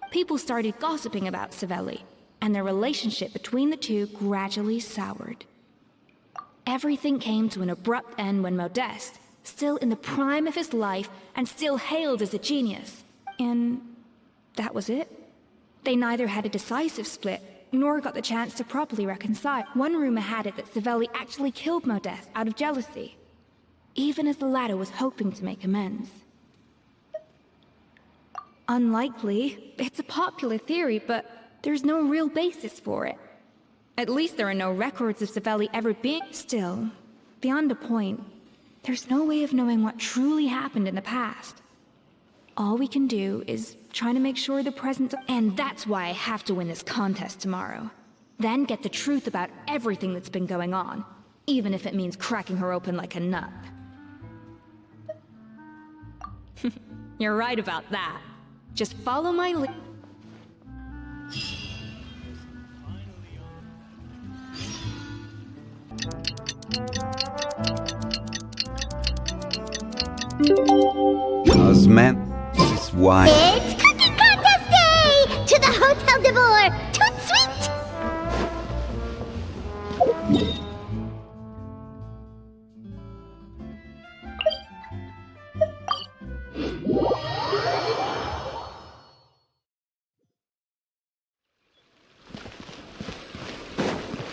People started gossiping about Savelli, and their relationship between the two gradually soured. Everything came to an abrupt end when Modeste, still in the prime of his life and still hailed as a genius. And that was it. They neither had a decisive split, nor got the chance to properly reconcile. One rumor had it that Savelli actually killed Modeste out of jealousy, even as the latter was hoping to make amends. Unlikely. It's a popular theory, but there's no real basis for it. At least there are no records of Savelli ever being... Still, beyond a point, there's no way of knowing what truly happened in the past. All we can do is try to make sure the present... And that's why I have to win this contest tomorrow. Then get the truth about everything that's been going on, even if it means cracking her open like a nut. You're right about that. Just follow my lead. Osman is why. It's cooking contest day! To the Hotel de Boer! Toot sweet!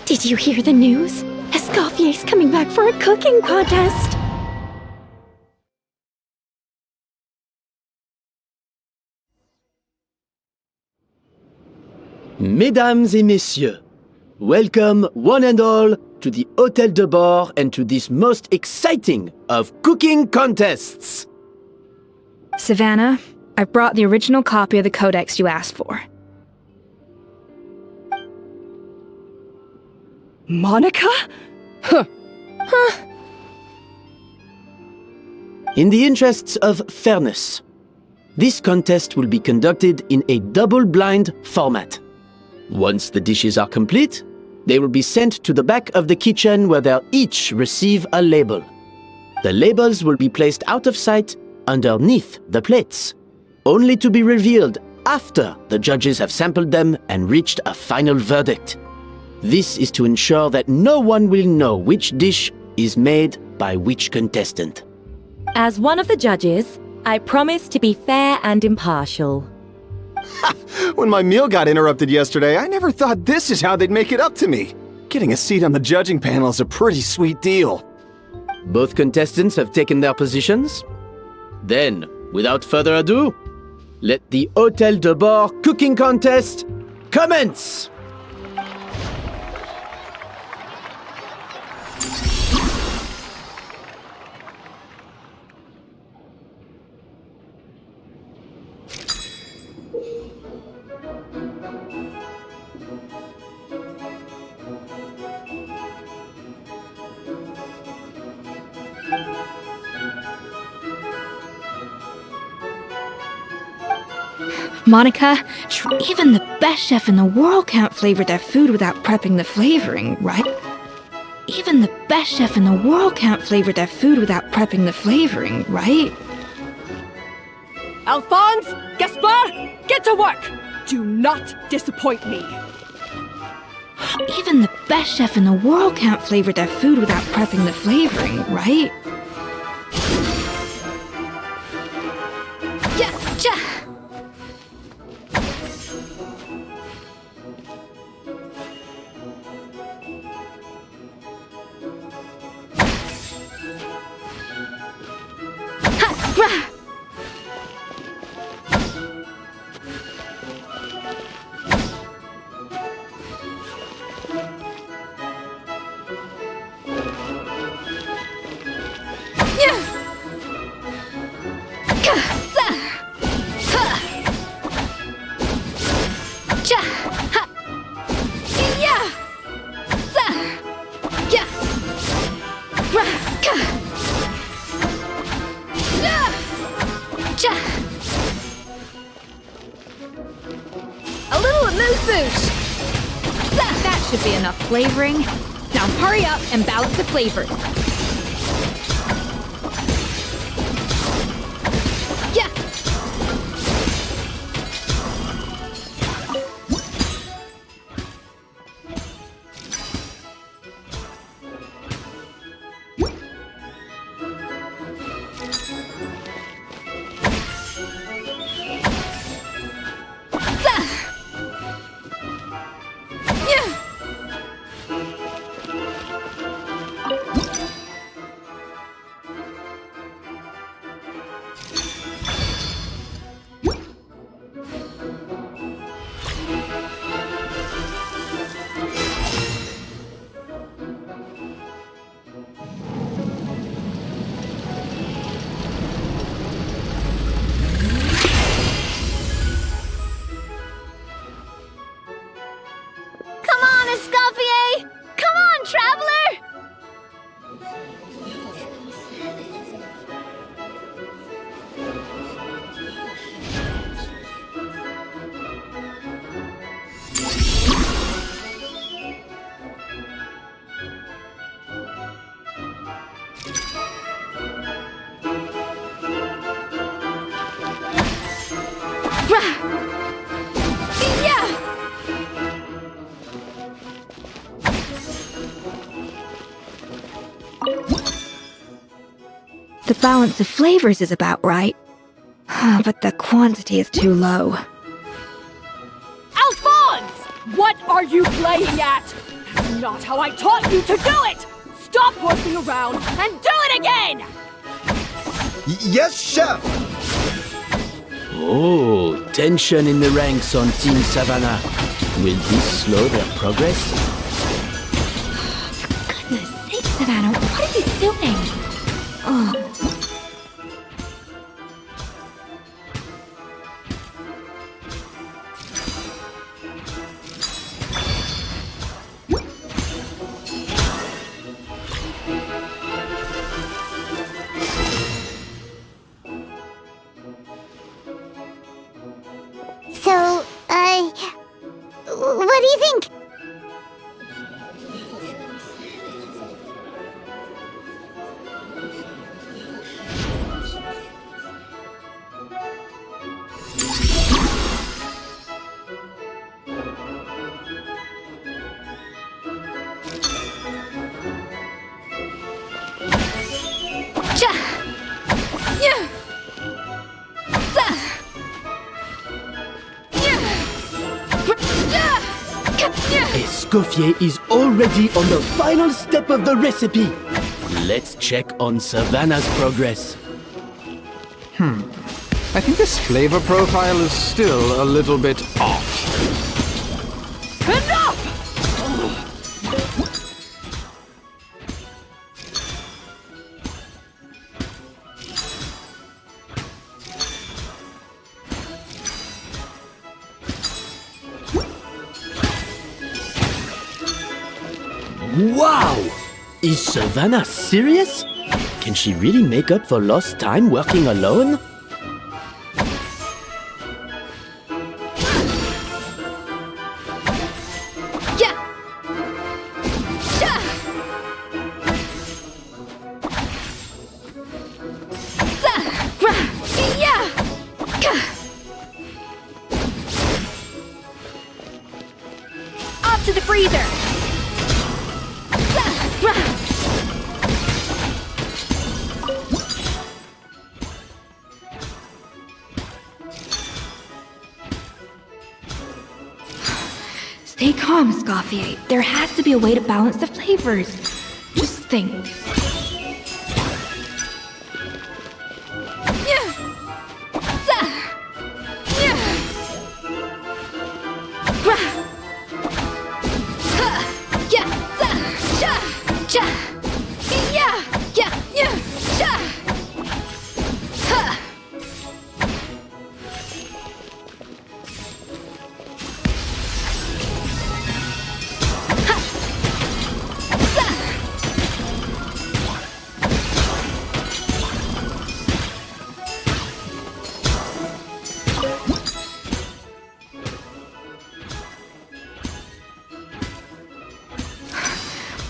Did you hear the news? Escoffier's coming back for a cooking contest! Mesdames et messieurs, welcome one and all to the Hotel de Boer and to this most exciting of cooking contests. Savannah, I've brought the original copy of the codex you asked for. Monica? In the interests of fairness, this contest will be conducted in a double-blind format. Once the dishes are complete, they will be sent to the back of the kitchen where they'll each receive a label. The labels will be placed out of sight underneath the plates, only to be revealed after the judges have sampled them and reached a final verdict. This is to ensure that no one will know which dish is made by which contestant. As one of the judges, I promise to be fair and impartial. When my meal got interrupted yesterday, I never thought this is how they'd make it up to me. Getting a seat on the judging panel is a pretty sweet deal. Both contestants have taken their positions. Then, without further ado, let the Hotel de Boer cooking contest commence! Monica, even the best chef in the world can't flavor their food without prepping the flavoring, right? Even the best chef in the world can't flavor their food without prepping the flavoring, right? Alphonse! Gaspar! Get to work! Do not disappoint me! Even the best chef in the world can't flavor their food without prepping the flavoring, right? Yeah, ja. A little amuse-bouche! That should be enough flavoring. Now hurry up and balance the flavors. Yeah! The balance of flavors is about right, but the quantity is too low. Alphonse! What are you playing at? That's not how I taught you to do it! Stop horsing around and do it again! Yes, chef! Oh, tension in the ranks on Team Savannah. Will this slow their progress? Goodness sake, Savannah, what are you doing? Oh. So, what do you think? Escoffier is already on the final step of the recipe. Let's check on Savannah's progress. I think this flavor profile is still a little bit off. Enough! Wow! Is Savannah serious? Can she really make up for lost time working alone? Up to the freezer! Stay calm, Escoffier. There has to be a way to balance the flavors. Just think.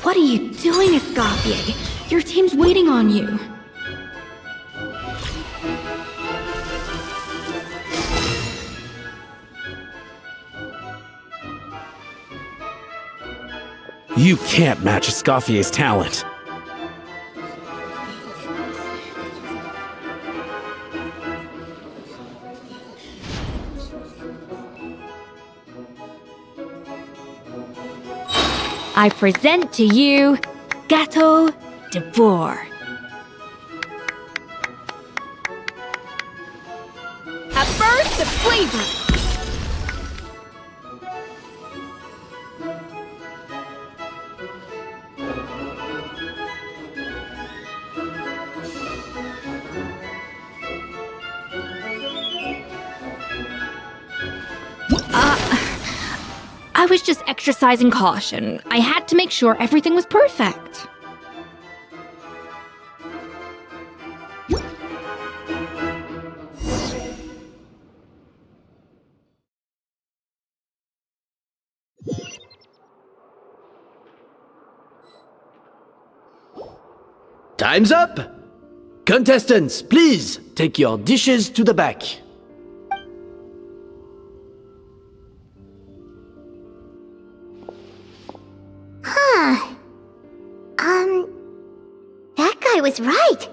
What are you doing, Escoffier? Your team's waiting on you. You can't match Escoffier's talent. I present to you Gâteau de Bourg. A burst of flavor. I was just exercising caution. I had to make sure everything was perfect. Time's up! Contestants, please take your dishes to the back. I was right.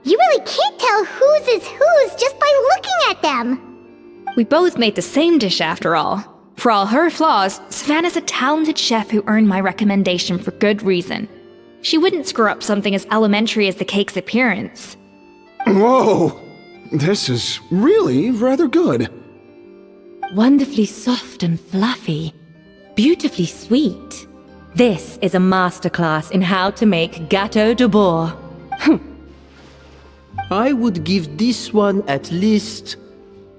You really can't tell whose is whose just by looking at them. We both made the same dish after all. For all her flaws, Savannah's a talented chef who earned my recommendation for good reason. She wouldn't screw up something as elementary as the cake's appearance. Whoa! This is really rather good. Wonderfully soft and fluffy. Beautifully sweet. This is a masterclass in how to make gâteau de bois. I would give this one at least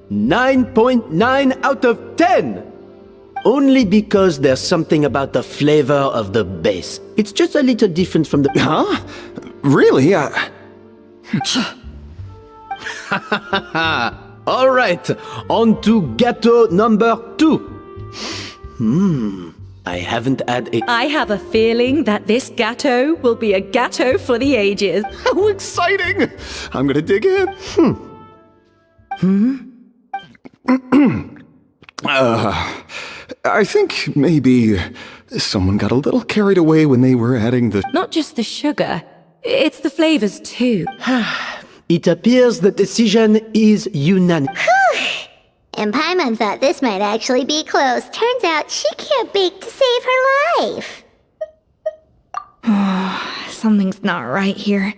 9.9 out of 10! Only because there's something about the flavor of the base. It's just a little different from the... Huh? Really? All right, on to gâteau number 2. I haven't had a... I have a feeling that this gâteau will be a gâteau for the ages. How exciting! I'm gonna dig in. I think maybe someone got a little carried away when they were adding the... Not just the sugar, it's the flavors too. It appears the decision is unanimous. And Paimon thought this might actually be close. Turns out she can't bake to save her life. Something's not right here.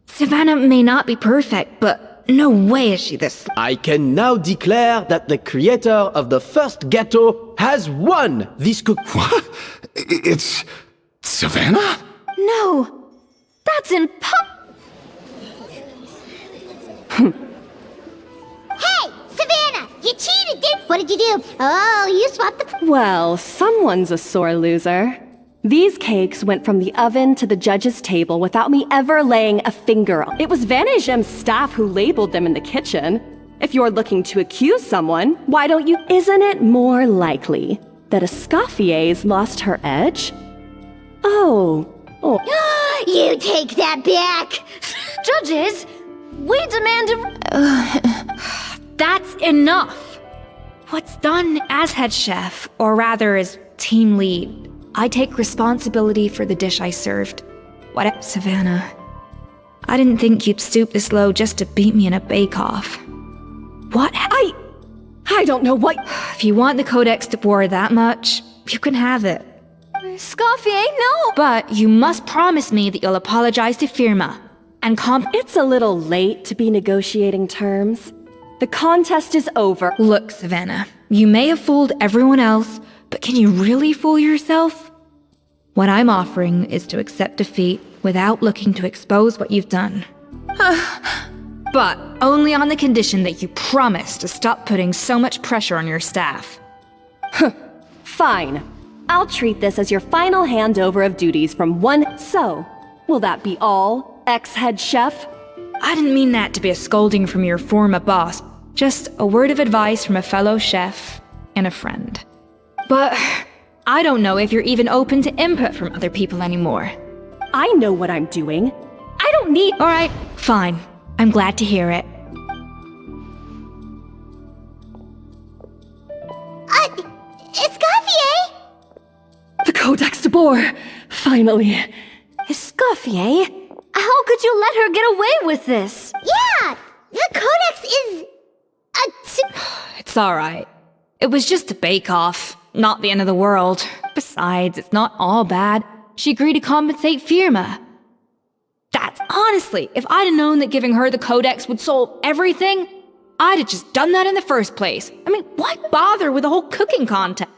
Savannah may not be perfect, but no way is she this. I can now declare that the creator of the first gâteau has won this cook... What? It's... Savannah? No! That's Hey, Savannah! You cheated, What did you do? Oh, you swapped the... Well, someone's a sore loser. These cakes went from the oven to the judge's table without me ever laying a finger on. It was Van Gem's staff who labeled them in the kitchen. If you're looking to accuse someone, why don't you... Isn't it more likely that Escoffier's lost her edge? Oh. You take that back! Judges, we demand That's enough! What's done as head chef, or rather as team lead, I take responsibility for the dish I served. What up, Savannah? I didn't think you'd stoop this low just to beat me in a bake-off. What? I don't know what... If you want the Codex de Boer that much, you can have it. Escoffier, no! But you must promise me that you'll apologize to Firma, and It's a little late to be negotiating terms. The contest is over. Look, Savannah, you may have fooled everyone else, but can you really fool yourself? What I'm offering is to accept defeat without looking to expose what you've done. But only on the condition that you promise to stop putting so much pressure on your staff. Fine. I'll treat this as your final handover of duties from one... So, will that be all, ex-head chef? I didn't mean that to be a scolding from your former boss, just a word of advice from a fellow chef and a friend. But I don't know if you're even open to input from other people anymore. I know what I'm doing. I don't need... All right, fine. I'm glad to hear it. Escoffier! The Codex de Boer! Finally. Escoffier? How could you let her get away with this? Yeah! The Codex is... It's alright. It was just a bake-off, not the end of the world. Besides, it's not all bad. She agreed to compensate Firma. That's honestly, if I'd have known that giving her the Codex would solve everything, I'd have just done that in the first place. I mean, why bother with the whole cooking contest?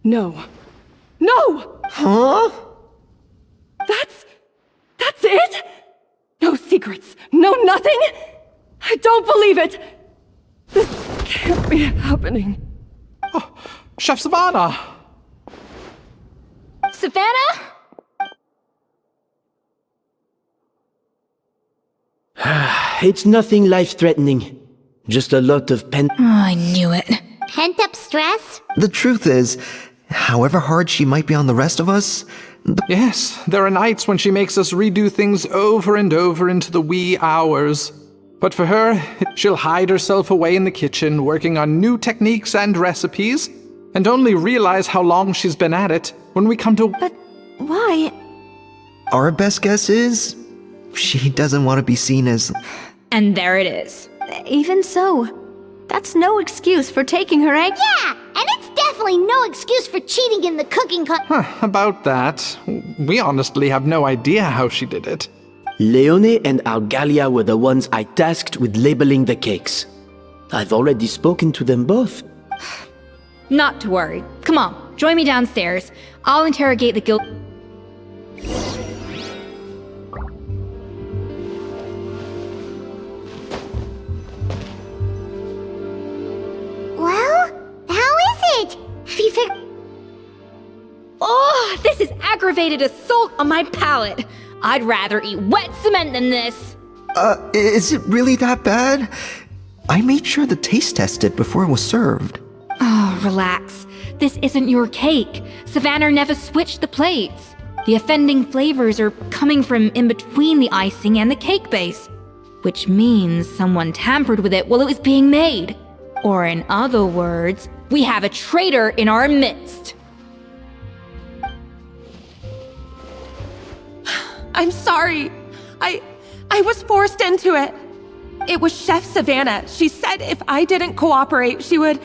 No. No! Huh? That's it? No secrets, no nothing? I don't believe it! This can't be happening. Oh, Chef Savannah! Savannah? It's nothing life-threatening. Just a lot of Oh, I knew it. Pent-up stress? The truth is, however hard she might be on the rest of us... Yes, there are nights when she makes us redo things over and over into the wee hours. But for her, she'll hide herself away in the kitchen, working on new techniques and recipes. and only realize how long she's been at it when we come to— But why? Our best guess is she doesn't want to be seen as... And there it is. Even so, that's no excuse for taking her egg. Yeah, and it's definitely no excuse for cheating in the cooking About that, we honestly have no idea how she did it. Leone and Algalia were the ones I tasked with labeling the cakes. I've already spoken to them both. Not to worry. Come on, join me downstairs. I'll interrogate the guild. Well, how is it? Have you figured... Oh, this is aggravated assault on my palate. I'd rather eat wet cement than this. Is it really that bad? I made sure to taste test it before it was served. Oh, relax. This isn't your cake. Savannah never switched the plates. The offending flavors are coming from in between the icing and the cake base, which means someone tampered with it while it was being made. Or in other words, we have a traitor in our midst. I'm sorry. I was forced into it. It was Chef Savannah. She said if I didn't cooperate, she would...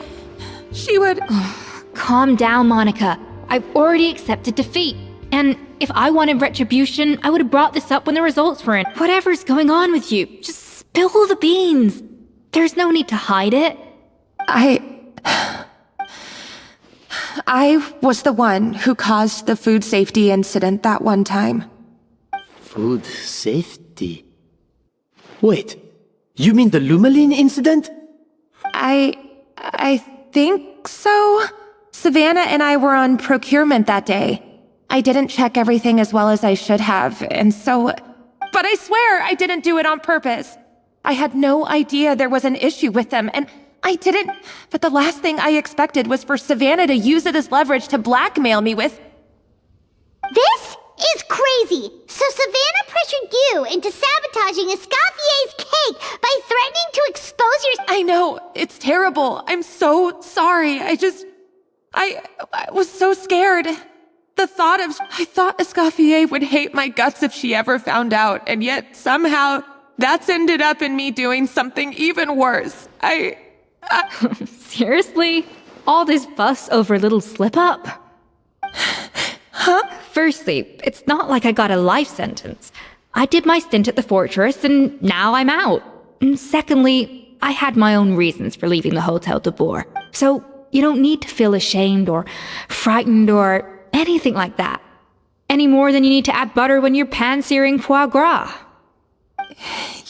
Calm down, Monica. I've already accepted defeat. And if I wanted retribution, I would have brought this up when the results were in. Whatever's going on with you, just spill the beans. There's no need to hide it. I was the one who caused the food safety incident that one time. Food safety? Wait, you mean the Lumaline incident? I think so. Savannah and I were on procurement that day. I didn't check everything as well as I should have, and so... But I swear I didn't do it on purpose. I had no idea there was an issue with them, and I didn't... But the last thing I expected was for Savannah to use it as leverage to blackmail me with... This is crazy! So Savannah pressured you into sabotaging Escoffier's cake by threatening to expose your... I know, it's terrible. I'm so sorry. I was so scared. The thought of... I thought Escoffier would hate my guts if she ever found out, and yet somehow that's ended up in me doing something even worse. Seriously? All this fuss over a little slip-up? Huh? Firstly, it's not like I got a life sentence. I did my stint at the fortress, and now I'm out. And secondly, I had my own reasons for leaving the Hotel de Boer. So you don't need to feel ashamed or frightened or anything like that. Any more than you need to add butter when you're pan-searing foie gras.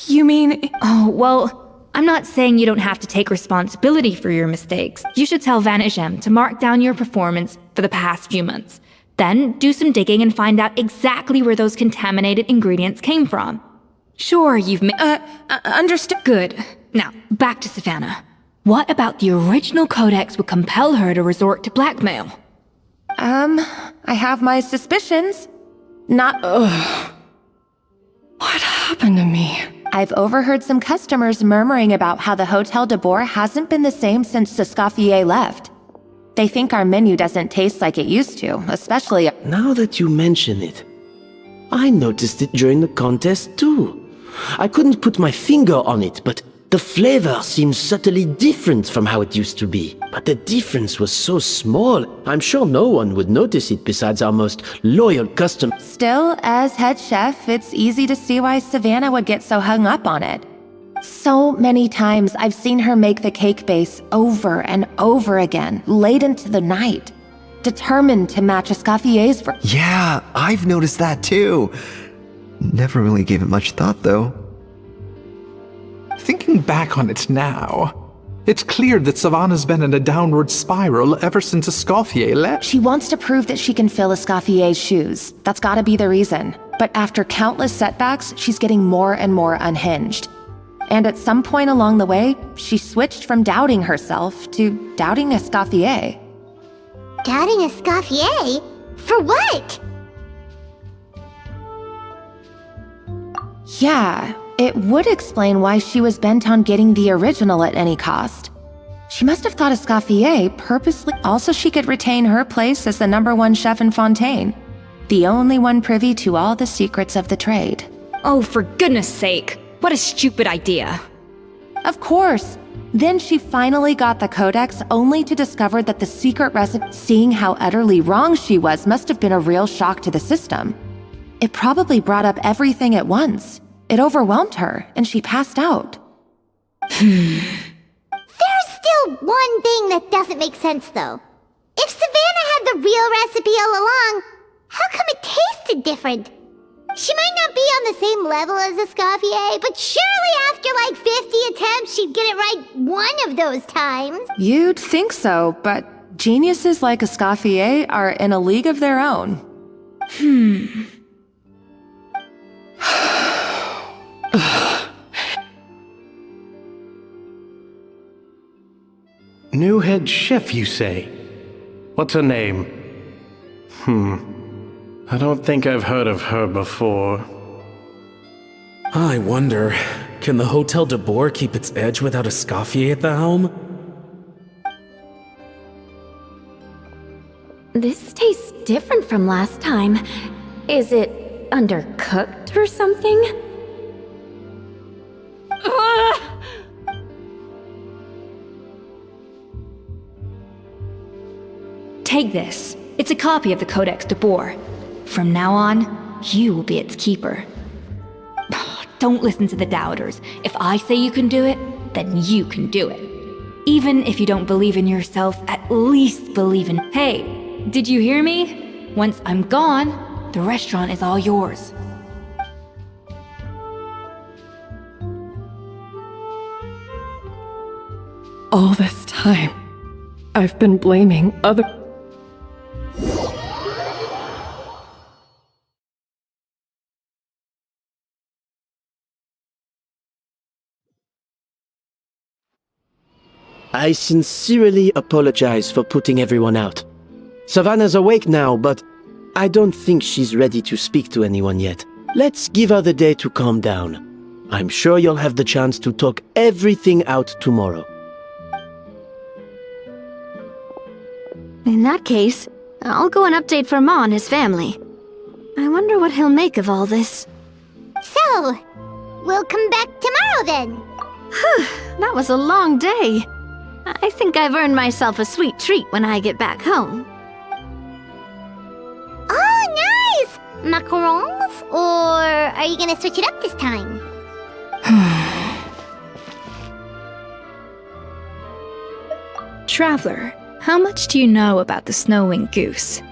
You mean... Oh, well, I'm not saying you don't have to take responsibility for your mistakes. You should tell Vanagem to mark down your performance for the past few months. Then do some digging and find out exactly where those contaminated ingredients came from. Sure, you've understood. Good. Now, back to Savannah. What about the original codex would compel her to resort to blackmail? I have my suspicions. What happened to me? I've overheard some customers murmuring about how the Hotel de Boer hasn't been the same since Escoffier left. They think our menu doesn't taste like it used to, especially... Now that you mention it, I noticed it during the contest too. I couldn't put my finger on it, but the flavor seems subtly different from how it used to be. But the difference was so small, I'm sure no one would notice it besides our most loyal customer. Still, as head chef, it's easy to see why Savannah would get so hung up on it. So many times I've seen her make the cake base over and over again, late into the night, determined to match Escoffier's Yeah, I've noticed that too. Never really gave it much thought though. Thinking back on it now, it's clear that Savannah's been in a downward spiral ever since Escoffier left. She wants to prove that she can fill Escoffier's shoes. That's gotta be the reason. But after countless setbacks, she's getting more and more unhinged. And at some point along the way, she switched from doubting herself to doubting Escoffier. Doubting Escoffier? For what? Yeah, it would explain why she was bent on getting the original at any cost. She must have thought Escoffier purposely also she could retain her place as the #1 chef in Fontaine, the only one privy to all the secrets of the trade. Oh, for goodness sake. What a stupid idea. Of course. Then she finally got the codex only to discover that the secret recipe, seeing how utterly wrong she was, must have been a real shock to the system. It probably brought up everything at once. It overwhelmed her, and she passed out. There's still one thing that doesn't make sense, though. If Savannah had the real recipe all along, how come it tasted different? She might not be on the same level as Escoffier, but surely after like 50 attempts, she'd get it right one of those times. You'd think so, but geniuses like Escoffier are in a league of their own. New head chef, you say? What's her name? I don't think I've heard of her before. I wonder, can the Hotel de Boer keep its edge without Escoffier at the helm? This tastes different from last time. Is it undercooked or something? Take this. It's a copy of the Codex de Boer. From now on, you will be its keeper. Don't listen to the doubters. If I say you can do it, then you can do it. Even if you don't believe in yourself, at least believe in... Hey, did you hear me? Once I'm gone, the restaurant is all yours. All this time, I've been blaming other... I sincerely apologize for putting everyone out. Savannah's awake now, but I don't think she's ready to speak to anyone yet. Let's give her the day to calm down. I'm sure you'll have the chance to talk everything out tomorrow. In that case, I'll go and update for Ma and his family. I wonder what he'll make of all this. So, we'll come back tomorrow then. Whew, that was a long day. I think I've earned myself a sweet treat when I get back home. Oh, nice! Macarons? Or are you gonna switch it up this time? Traveler, how much do you know about the snow-winged goose?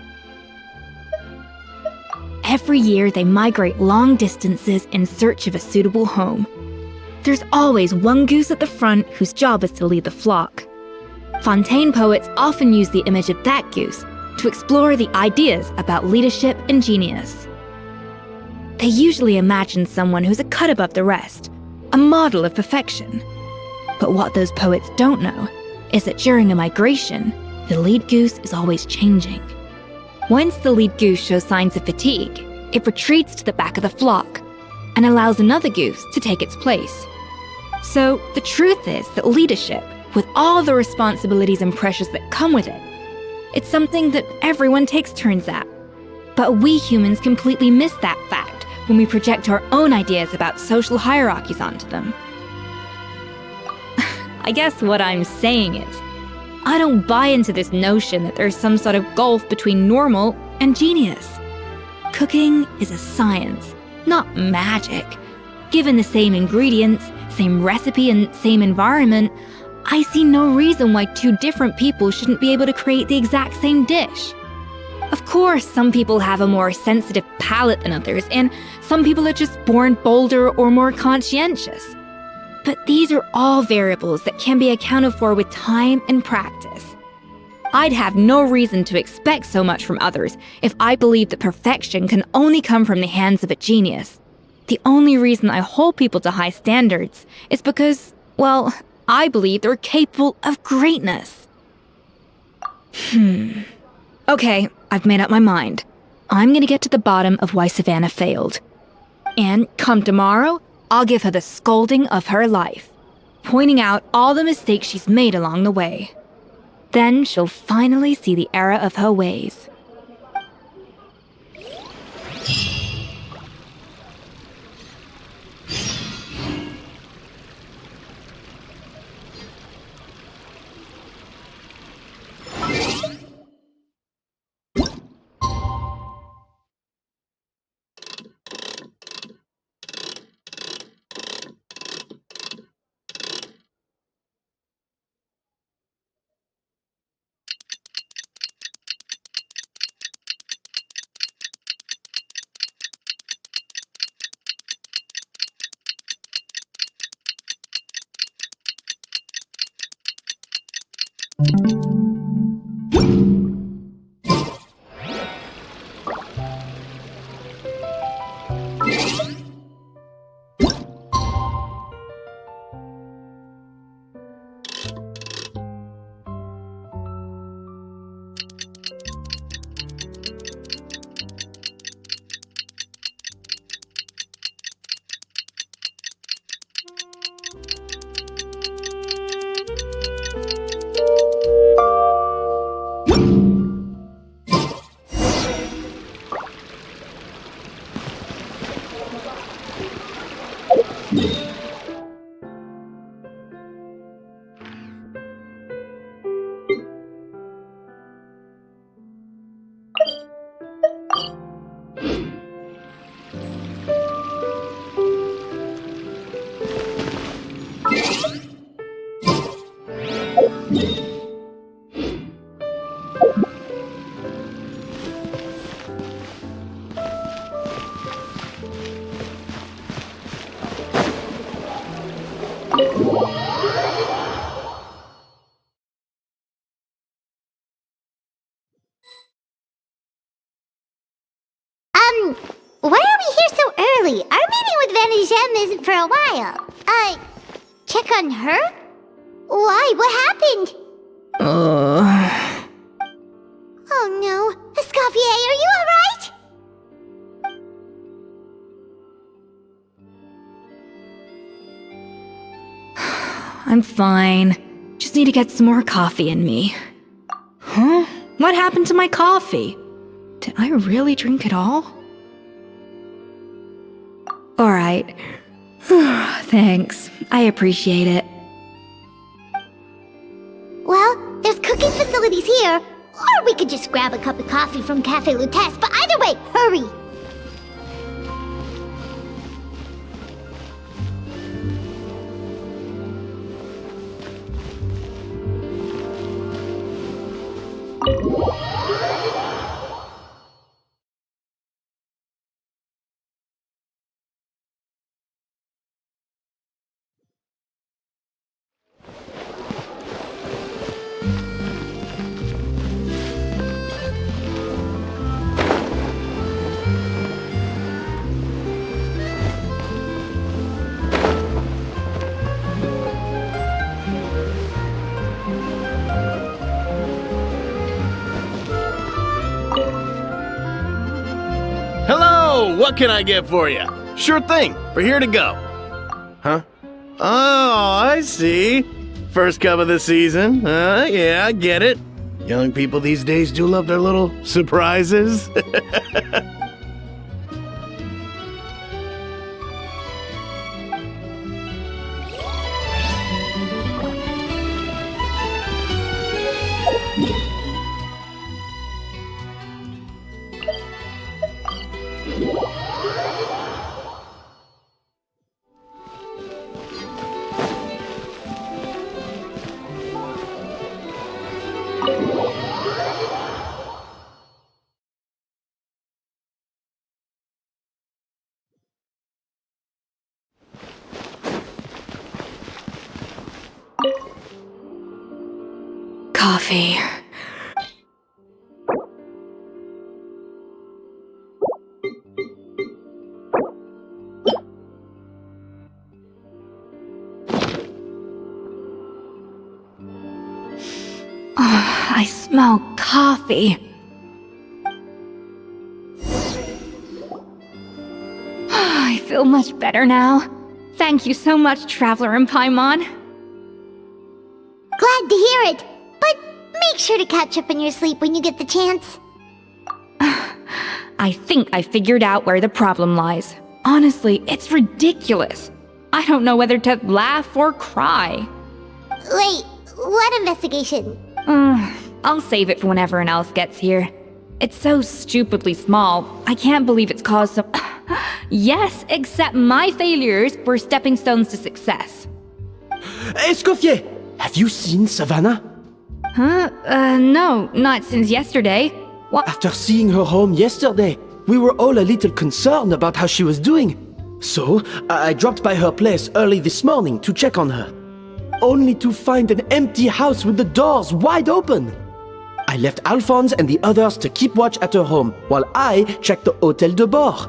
Every year they migrate long distances in search of a suitable home. There's always one goose at the front whose job is to lead the flock. Fontaine poets often use the image of that goose to explore the ideas about leadership and genius. They usually imagine someone who's a cut above the rest, a model of perfection. But what those poets don't know is that during a migration, the lead goose is always changing. Once the lead goose shows signs of fatigue, it retreats to the back of the flock and allows another goose to take its place. So the truth is that leadership, with all the responsibilities and pressures that come with it, it's something that everyone takes turns at. But we humans completely miss that fact when we project our own ideas about social hierarchies onto them. I guess what I'm saying is, I don't buy into this notion that there's some sort of gulf between normal and genius. Cooking is a science, not magic. Given the same ingredients, same recipe, and same environment, I see no reason why two different people shouldn't be able to create the exact same dish. Of course, some people have a more sensitive palate than others, and some people are just born bolder or more conscientious. But these are all variables that can be accounted for with time and practice. I'd have no reason to expect so much from others if I believed that perfection can only come from the hands of a genius. The only reason I hold people to high standards is because, well, I believe they're capable of greatness. Okay, I've made up my mind. I'm gonna get to the bottom of why Savannah failed. And come tomorrow, I'll give her the scolding of her life. pointing out all the mistakes she's made along the way. Then she'll finally see the error of her ways. Why are we here so early? Our meeting with Vanigem isn't for a while. Check on her? Why? What happened? Oh no. Escoffier, are you alright? I'm fine. Just need to get some more coffee in me. Huh? What happened to my coffee? Did I really drink it all? Alright. Thanks. I appreciate it. Well, there's cooking facilities here. Or we could just grab a cup of coffee from Cafe Lutece, but either way, hurry! Hello! What can I get for you? Sure thing. We're here to go. Huh? Oh, I see. First cup of the season. Yeah, I get it. Young people these days do love their little surprises. Coffee. I smell coffee. I feel much better now. Thank you so much, Traveler in Paimon. make sure to catch up in your sleep when you get the chance. I think I figured out where the problem lies. Honestly, it's ridiculous. I don't know whether to laugh or cry. Wait, what investigation? I'll save it for when everyone else gets here. It's so stupidly small, I can't believe it's caused so... Yes, except my failures were stepping stones to success. Escoffier! Have you seen Savannah? No, not since yesterday. What? After seeing her home yesterday, we were all a little concerned about how she was doing. So, I dropped by her place early this morning to check on her. Only to find an empty house with the doors wide open. I left Alphonse and the others to keep watch at her home, while I checked the Hôtel de Bord.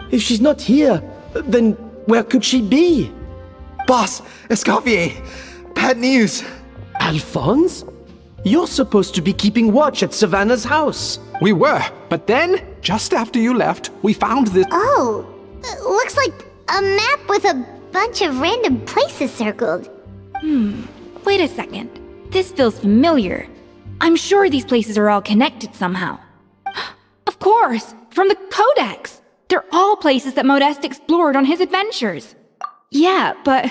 If she's not here, then where could she be? Boss, Escoffier, bad news. Alphonse? You're supposed to be keeping watch at Savannah's house. We were, but then, just after you left, we found this. Oh, looks like a map with a bunch of random places circled. Wait a second. This feels familiar. I'm sure these places are all connected somehow. Of course, from the Codex. They're all places that Modeste explored on his adventures. Yeah, but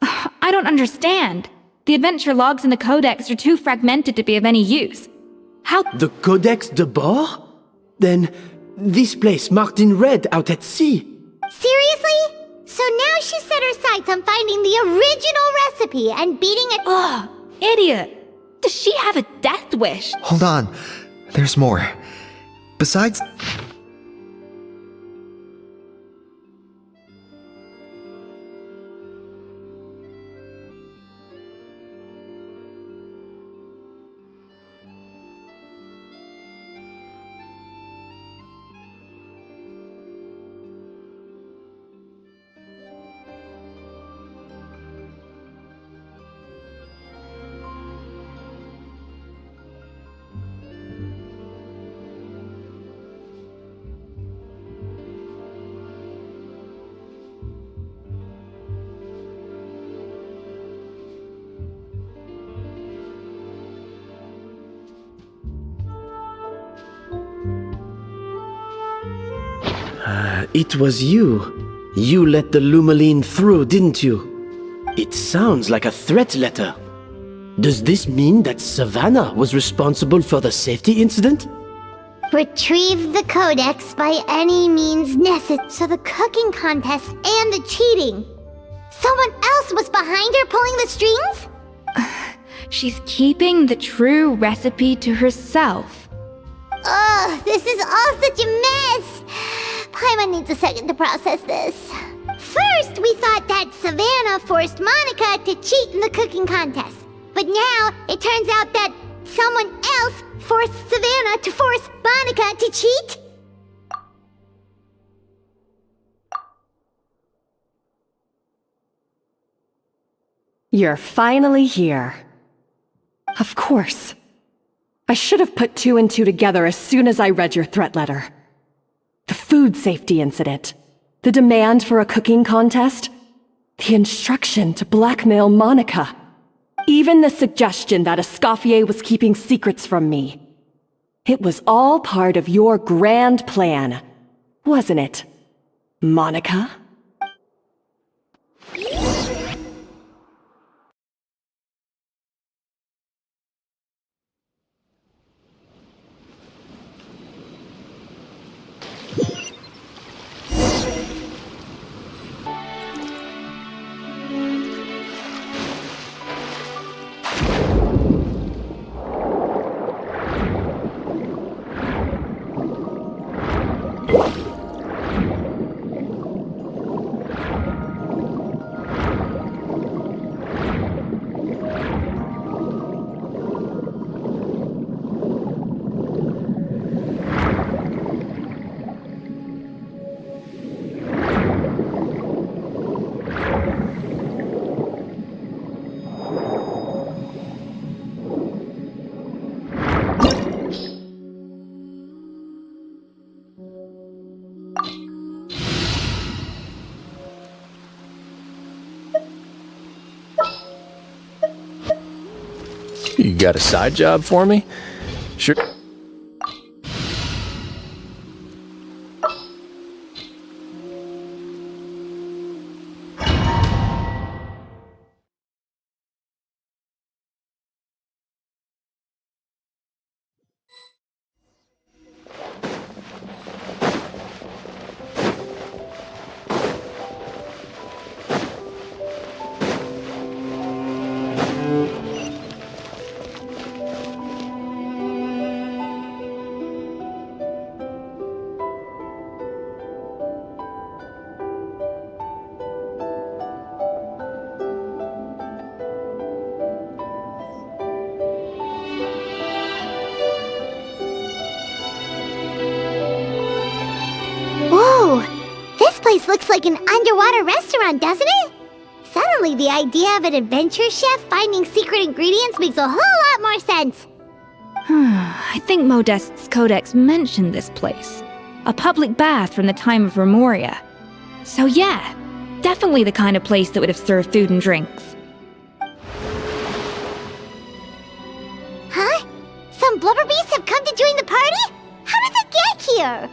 I don't understand. The adventure logs in the Codex are too fragmented to be of any use. How— The Codex de Bord? Then, this place marked in red out at sea. Seriously? So now she set her sights on finding the original recipe and beating it— Ugh, idiot! Does she have a death wish? Hold on. There's more. Besides... It was you. You let the Lumaline through, didn't you? It sounds like a threat letter. Does this mean that Savannah was responsible for the safety incident? Retrieve the Codex by any means necessary. So the cooking contest and the cheating. Someone else was behind her pulling the strings? She's keeping the true recipe to herself. Ugh, this is all such a mess. Paimon needs a second to process this. First, we thought that Savannah forced Monica to cheat in the cooking contest. But now, it turns out that someone else forced Savannah to force Monica to cheat? You're finally here. Of course. I should have put two and two together as soon as I read your threat letter. The food safety incident, the demand for a cooking contest, the instruction to blackmail Monica, even the suggestion that Escoffier was keeping secrets from me. It was all part of your grand plan, wasn't it, Monica? You got a side job for me? Sure. Whoa! This place looks like an underwater restaurant, doesn't it? Suddenly, the idea of an adventure chef finding secret ingredients makes a whole lot more sense. I think Modeste's codex mentioned this place. A public bath from the time of Remoria. So yeah, definitely the kind of place that would have served food and drinks. Huh? Some blubber beasts have come to join the party? How did they get here?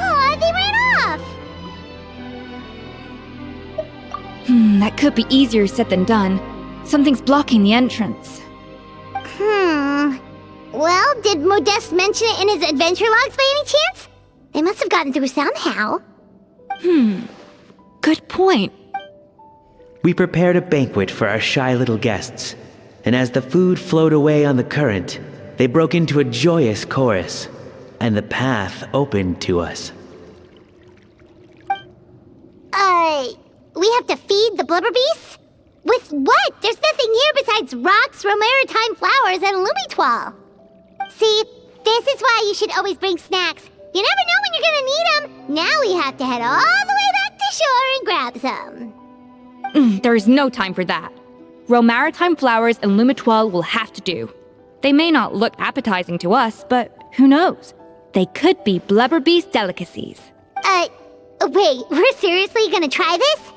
Aw, they ran off! That could be easier said than done. Something's blocking the entrance. Well, did Modeste mention it in his adventure logs by any chance? They must have gotten through somehow. Good point. We prepared a banquet for our shy little guests, and as the food flowed away on the current, they broke into a joyous chorus, and the path opened to us. We have to feed the blubber beasts? With what? There's nothing here besides rocks, romaritime flowers, and lumitoile. See, this is why you should always bring snacks. You never know when you're gonna need them. Now we have to head all the way back to shore and grab some. There is no time for that. Romaritime flowers and lumitoile will have to do. They may not look appetizing to us, but who knows? They could be blubber beast delicacies. Wait, we're seriously gonna try this?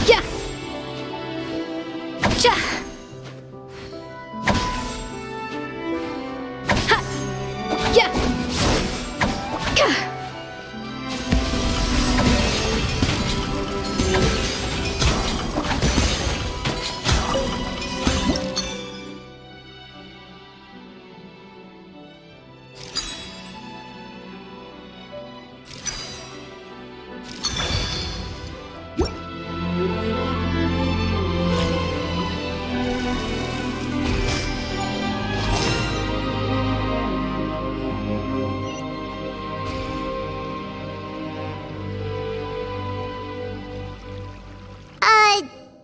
Yeah! Ja! Ha! Yeah! Gah!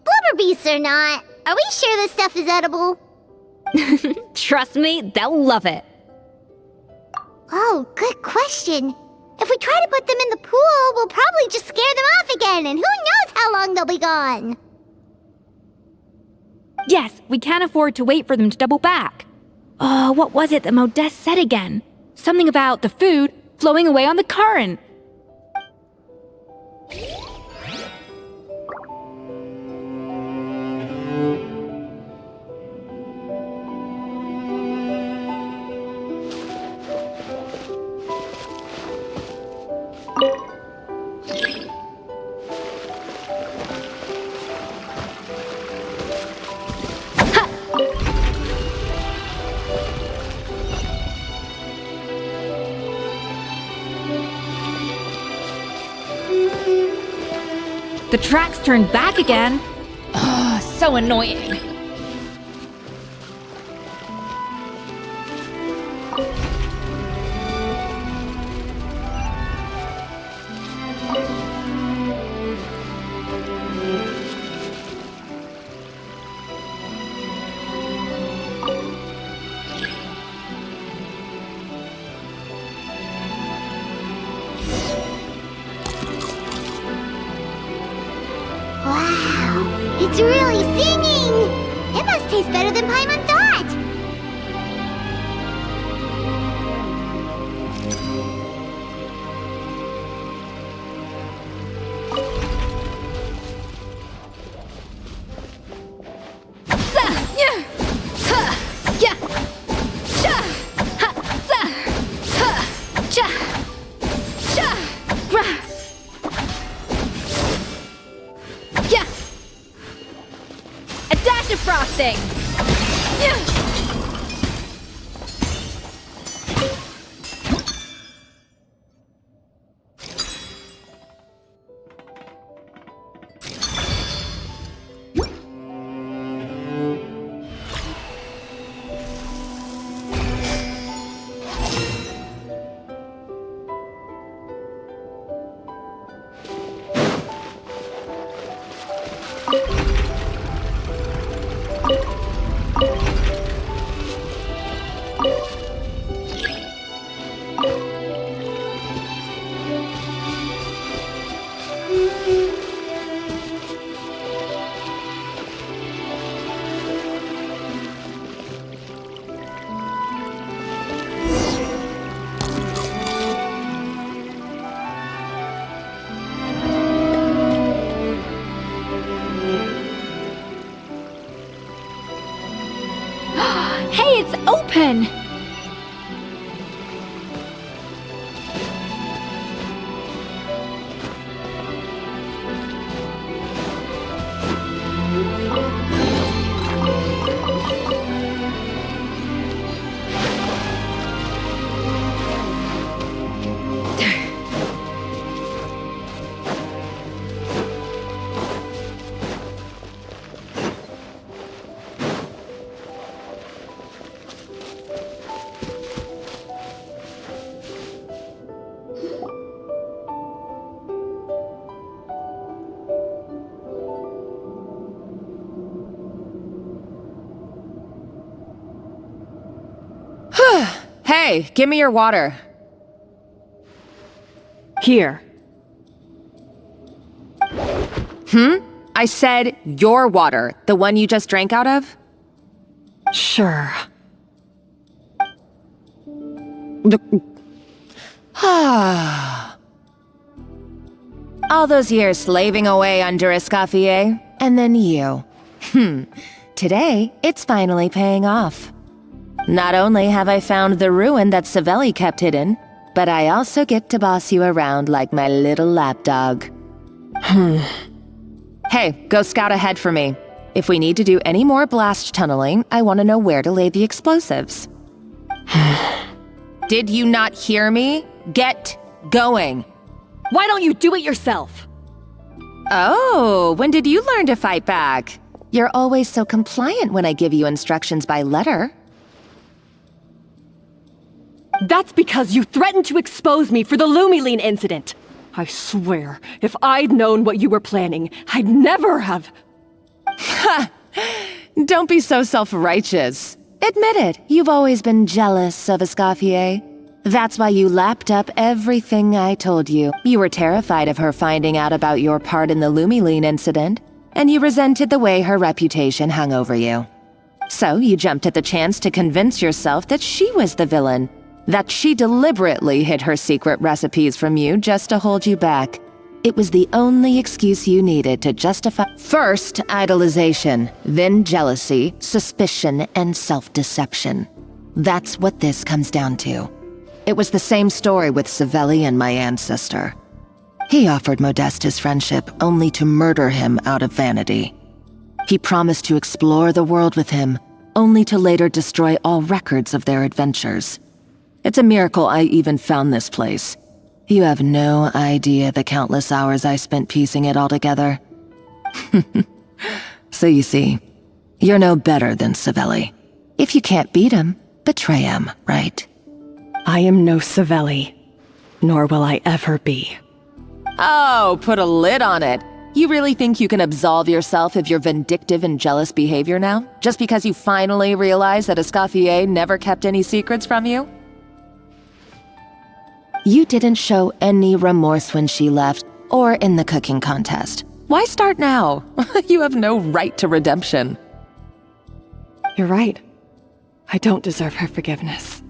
Blubber beasts or not, are we sure this stuff is edible? Trust me, they'll love it. Oh, good question. If we try to put them in the pool, we'll probably just scare them off again, and who knows how long they'll be gone. Yes, we can't afford to wait for them to double back. Oh, what was it that Modeste said again? Something about the food flowing away on the current. The tracks turned back again. Oh, so annoying. Wow, it's really singing! must taste better than Paimon thought! A dash of frosting! Hey, it's open! Hey, give me your water. Here. I said your water, the one you just drank out of? Sure. All those years slaving away under Escoffier, and then you. Today, it's finally paying off. Not only have I found the ruin that Savelli kept hidden, but I also get to boss you around like my little lapdog. Hey, go scout ahead for me. If we need to do any more blast tunneling, I want to know where to lay the explosives. Did you not hear me? Get going. Why don't you do it yourself? Oh, when did you learn to fight back? You're always so compliant when I give you instructions by letter. That's because you threatened to expose me for the Lumiline incident. I swear, if I'd known what you were planning, I'd never have... Ha! Don't be so self-righteous. Admit it, you've always been jealous of Escoffier. That's why you lapped up everything I told you. You were terrified of her finding out about your part in the Lumiline incident, and you resented the way her reputation hung over you. So you jumped at the chance to convince yourself that she was the villain, that she deliberately hid her secret recipes from you just to hold you back. It was the only excuse you needed to justify first idolization, then jealousy, suspicion, and self-deception. That's what this comes down to. It was the same story with Savelli and my ancestor. He offered Modeste his friendship only to murder him out of vanity. He promised to explore the world with him, only to later destroy all records of their adventures. It's a miracle I even found this place. You have no idea the countless hours I spent piecing it all together. So you see, you're no better than Savelli. If you can't beat him, betray him, right? I am no Savelli, nor will I ever be. Oh, put a lid on it. You really think you can absolve yourself of your vindictive and jealous behavior now? Just because you finally realized that Escoffier never kept any secrets from you? You didn't show any remorse when she left, or in the cooking contest. Why start now? You have no right to redemption. You're right. I don't deserve her forgiveness.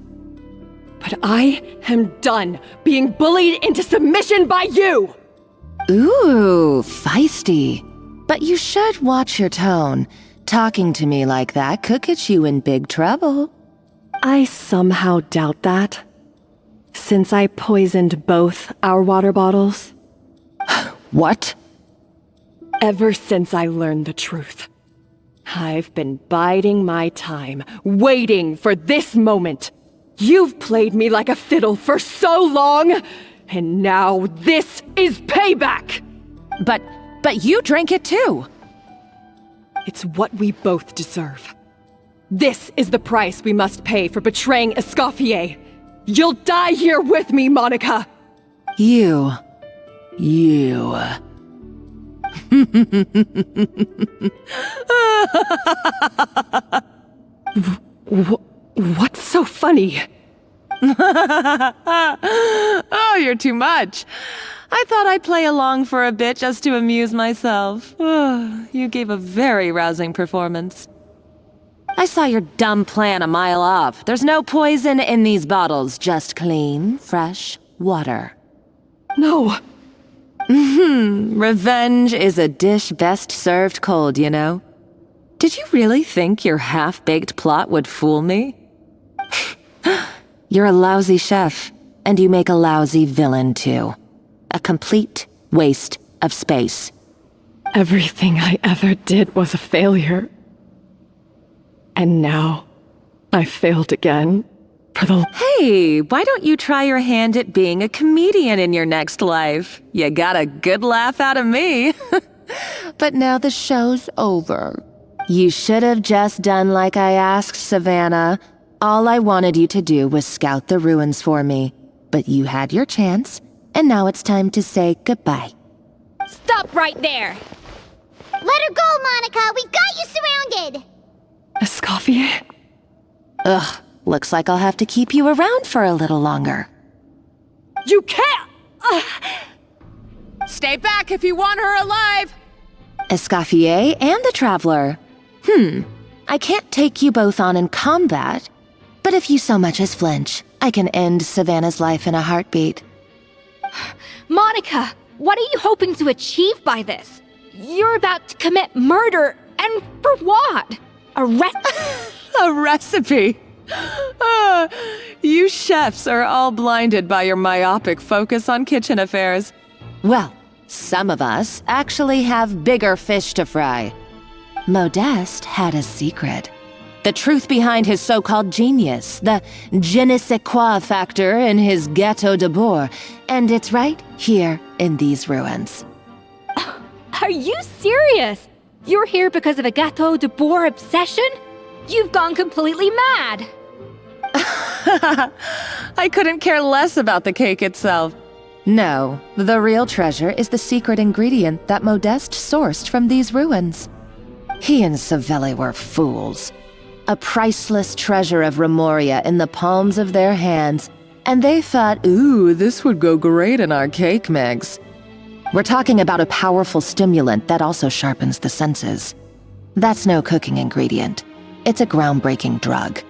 But I am done being bullied into submission by you! Ooh, feisty. But you should watch your tone. Talking to me like that could get you in big trouble. I somehow doubt that. Since I poisoned both our water bottles. What? Ever since I learned the truth, I've been biding my time, waiting for this moment. You've played me like a fiddle for so long, and now this is payback! But you drank it too. It's what we both deserve. This is the price we must pay for betraying Escoffier. You'll die here with me, Monica! You. What's so funny? Oh, you're too much. I thought I'd play along for a bit just to amuse myself. You gave a very rousing performance. I saw your dumb plan a mile off. There's no poison in these bottles, just clean, fresh water. No. Revenge is a dish best served cold, you know. Did you really think your half-baked plot would fool me? You're a lousy chef, and you make a lousy villain, too. A complete waste of space. Everything I ever did was a failure. And now, I failed again. Hey, why don't you try your hand at being a comedian in your next life? You got a good laugh out of me. But now the show's over. You should have just done like I asked, Savannah. All I wanted you to do was scout the ruins for me. But you had your chance, and now it's time to say goodbye. Stop right there! Let her go, Monica! We've got you surrounded! Escoffier? Ugh, looks like I'll have to keep you around for a little longer. You can't! Stay back if you want her alive! Escoffier and the Traveler. I can't take you both on in combat, but if you so much as flinch, I can end Savannah's life in a heartbeat. Monica, what are you hoping to achieve by this? You're about to commit murder, and for what? A recipe? You chefs are all blinded by your myopic focus on kitchen affairs. Well, some of us actually have bigger fish to fry. Modeste had a secret. The truth behind his so-called genius, the je ne sais quoi factor in his Gâteau de Bourg, and it's right here in these ruins. Are you serious? You're here because of a Gâteau de Bourg obsession? You've gone completely mad! I couldn't care less about the cake itself. No, the real treasure is the secret ingredient that Modeste sourced from these ruins. He and Savelli were fools. A priceless treasure of Remoria in the palms of their hands, and they thought, ooh, this would go great in our cake mix. We're talking about a powerful stimulant that also sharpens the senses. That's no cooking ingredient. It's a groundbreaking drug.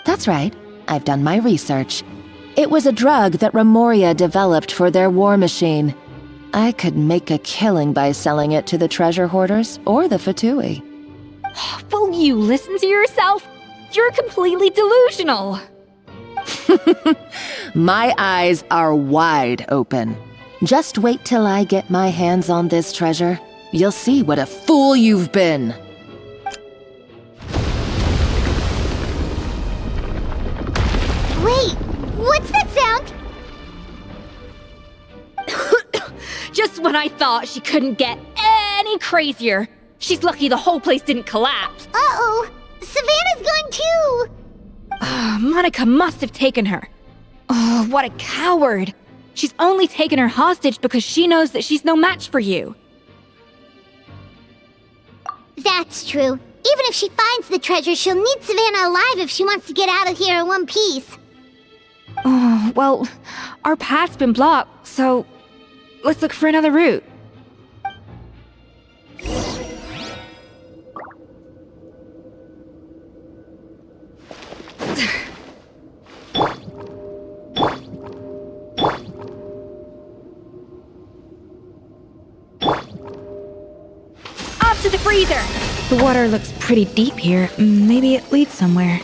That's right, I've done my research. It was a drug that Remoria developed for their war machine. I could make a killing by selling it to the treasure hoarders or the Fatui. Will you listen to yourself? You're completely delusional. My eyes are wide open. Just wait till I get my hands on this treasure. You'll see what a fool you've been. Wait, what's that sound? Just when I thought she couldn't get any crazier. She's lucky the whole place didn't collapse. Uh-oh, Savannah's gone too! Monica must have taken her. Oh, what a coward. She's only taken her hostage because she knows that she's no match for you. That's true. Even if she finds the treasure, she'll need Savannah alive if she wants to get out of here in one piece. Oh, well, our path's been blocked, so let's look for another route. to the freezer! The water looks pretty deep here. Maybe it leads somewhere.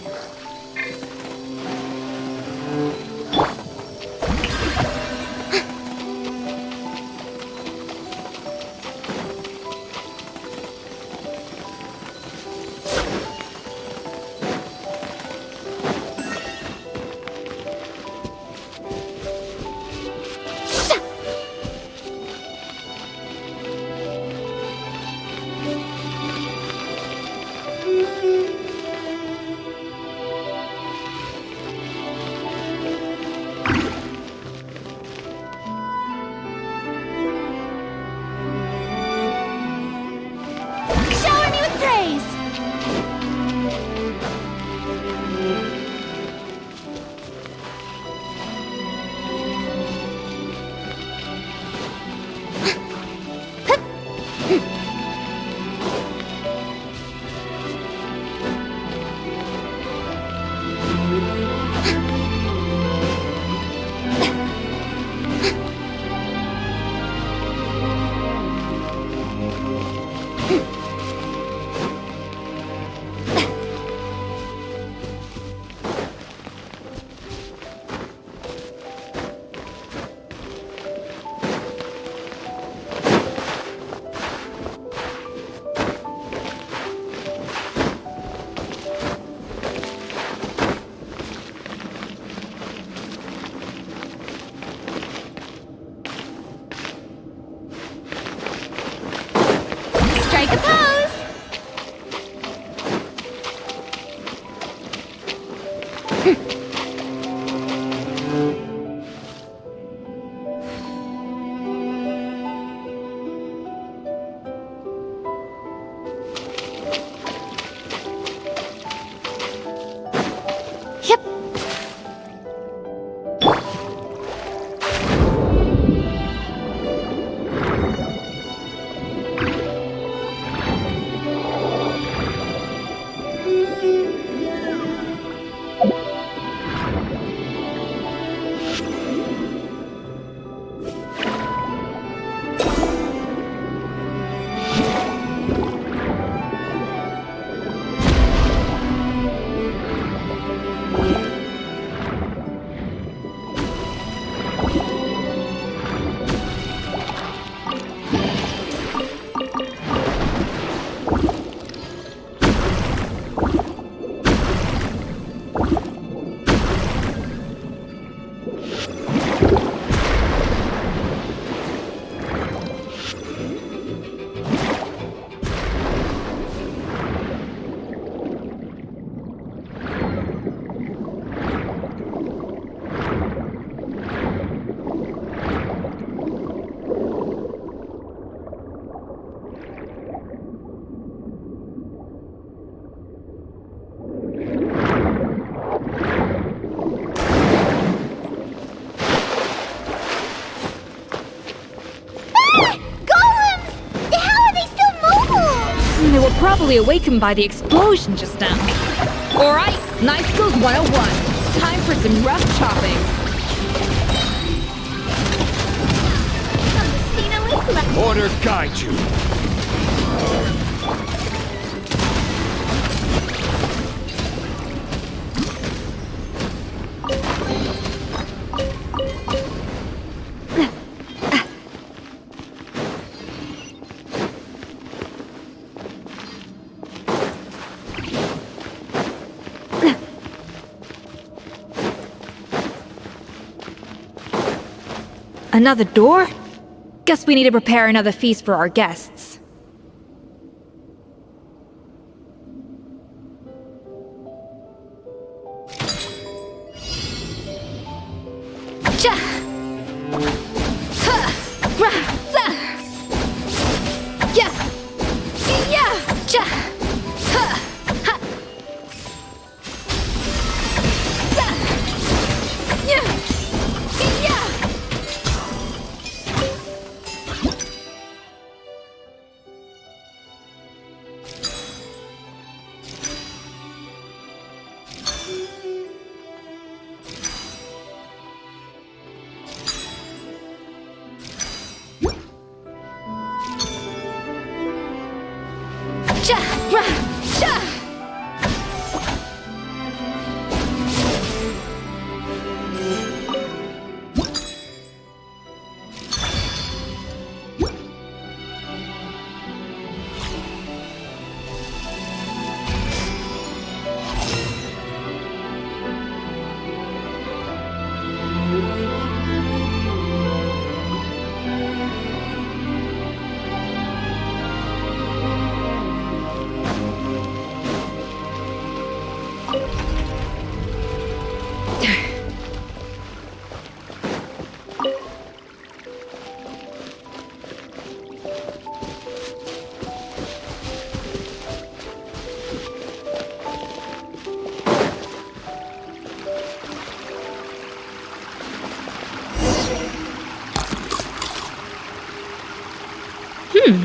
Strike a pose! They were probably awakened by the explosion just now. Alright, Knife Skills 101. Time for some rough chopping. Order guide you. Another door? Guess we need to prepare another feast for our guests. Cha! Ha! Ra! Za! Ya! Ya! Cha! Ha! Ha! Za! Ya! Ya!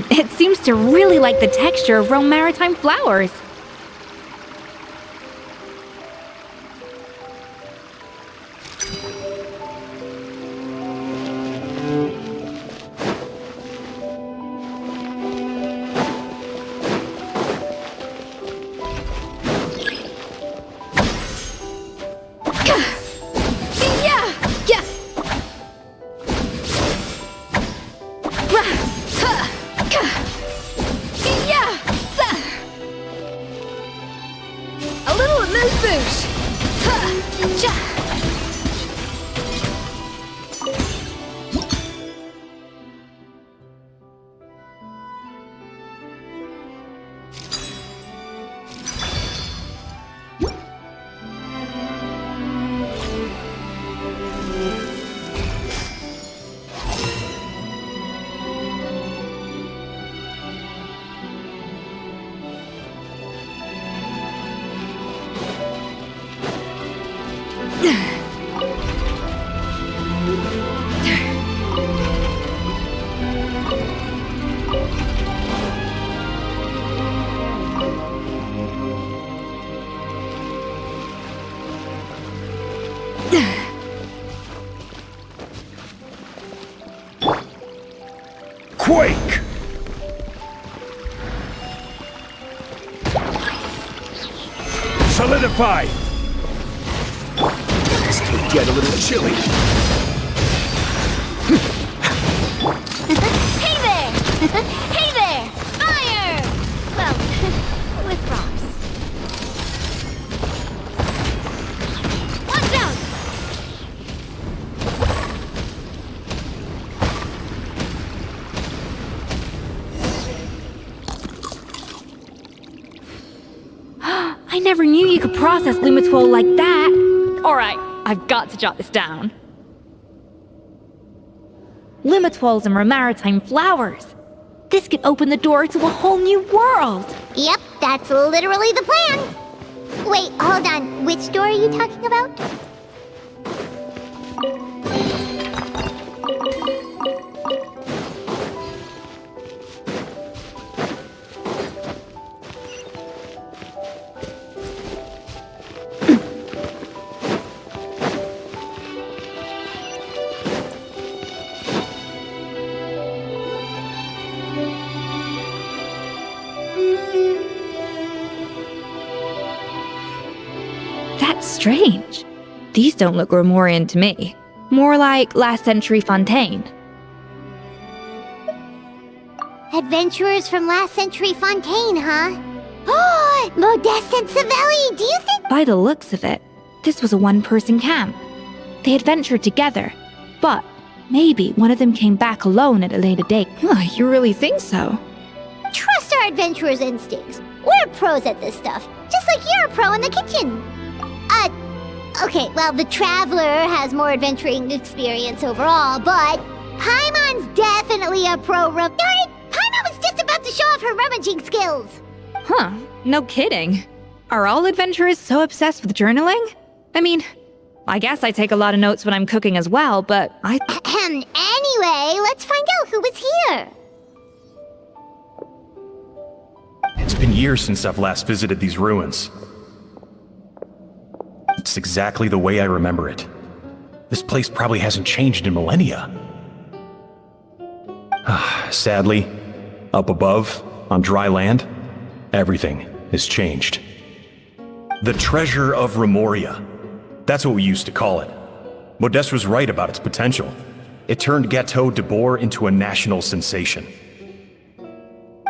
It seems to really like the texture of Rome maritime flowers. Quake! Solidify! This could get a little chilly. Hey there! Hey there! Fire! Well, with rocks. Watch out! I never knew you could process Lumitwol like that. Alright, I've got to jot this down. Lumitwols and maritime flowers. This could open the door to a whole new world. Yep, that's literally the plan. Wait, hold on. Which door are you talking about? That's strange. These don't look Grimoirian to me. More like last century fontaine. Adventurers from last century Fontaine, huh? Oh, Modeste and Savelli, do you think— By the looks of it, this was a one-person camp. They adventured together, but maybe one of them came back alone at a later date. You really think so? Trust our adventurers' instincts. We're pros at this stuff, just like you're a pro in the kitchen. Okay, well, the Traveler has more adventuring experience overall, but Paimon's definitely a pro. Darn it! Paimon was just about to show off her rummaging skills. Huh, no kidding. Are all adventurers so obsessed with journaling? I mean, I guess I take a lot of notes when I'm cooking as well, but Anyway, let's find out who was here. It's been years since I've last visited these ruins. It's exactly the way I remember it. This place probably hasn't changed in millennia. Sadly, up above, on dry land, everything has changed. The treasure of Remoria. That's what we used to call it. Modeste was right about its potential. It turned Gâteau de Bourg into a national sensation.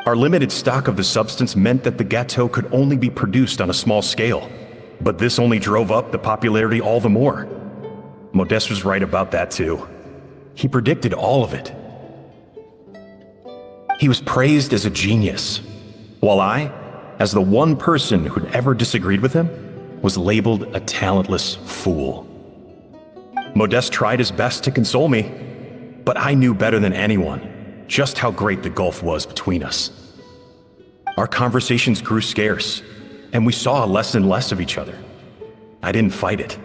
Our limited stock of the substance meant that the gâteau could only be produced on a small scale. But this only drove up the popularity all the more. Modeste was right about that too. He predicted all of it. He was praised as a genius, while I, as the one person who'd ever disagreed with him, was labeled a talentless fool. Modeste tried his best to console me, but I knew better than anyone just how great the gulf was between us. Our conversations grew scarce, and we saw less and less of each other. I didn't fight it.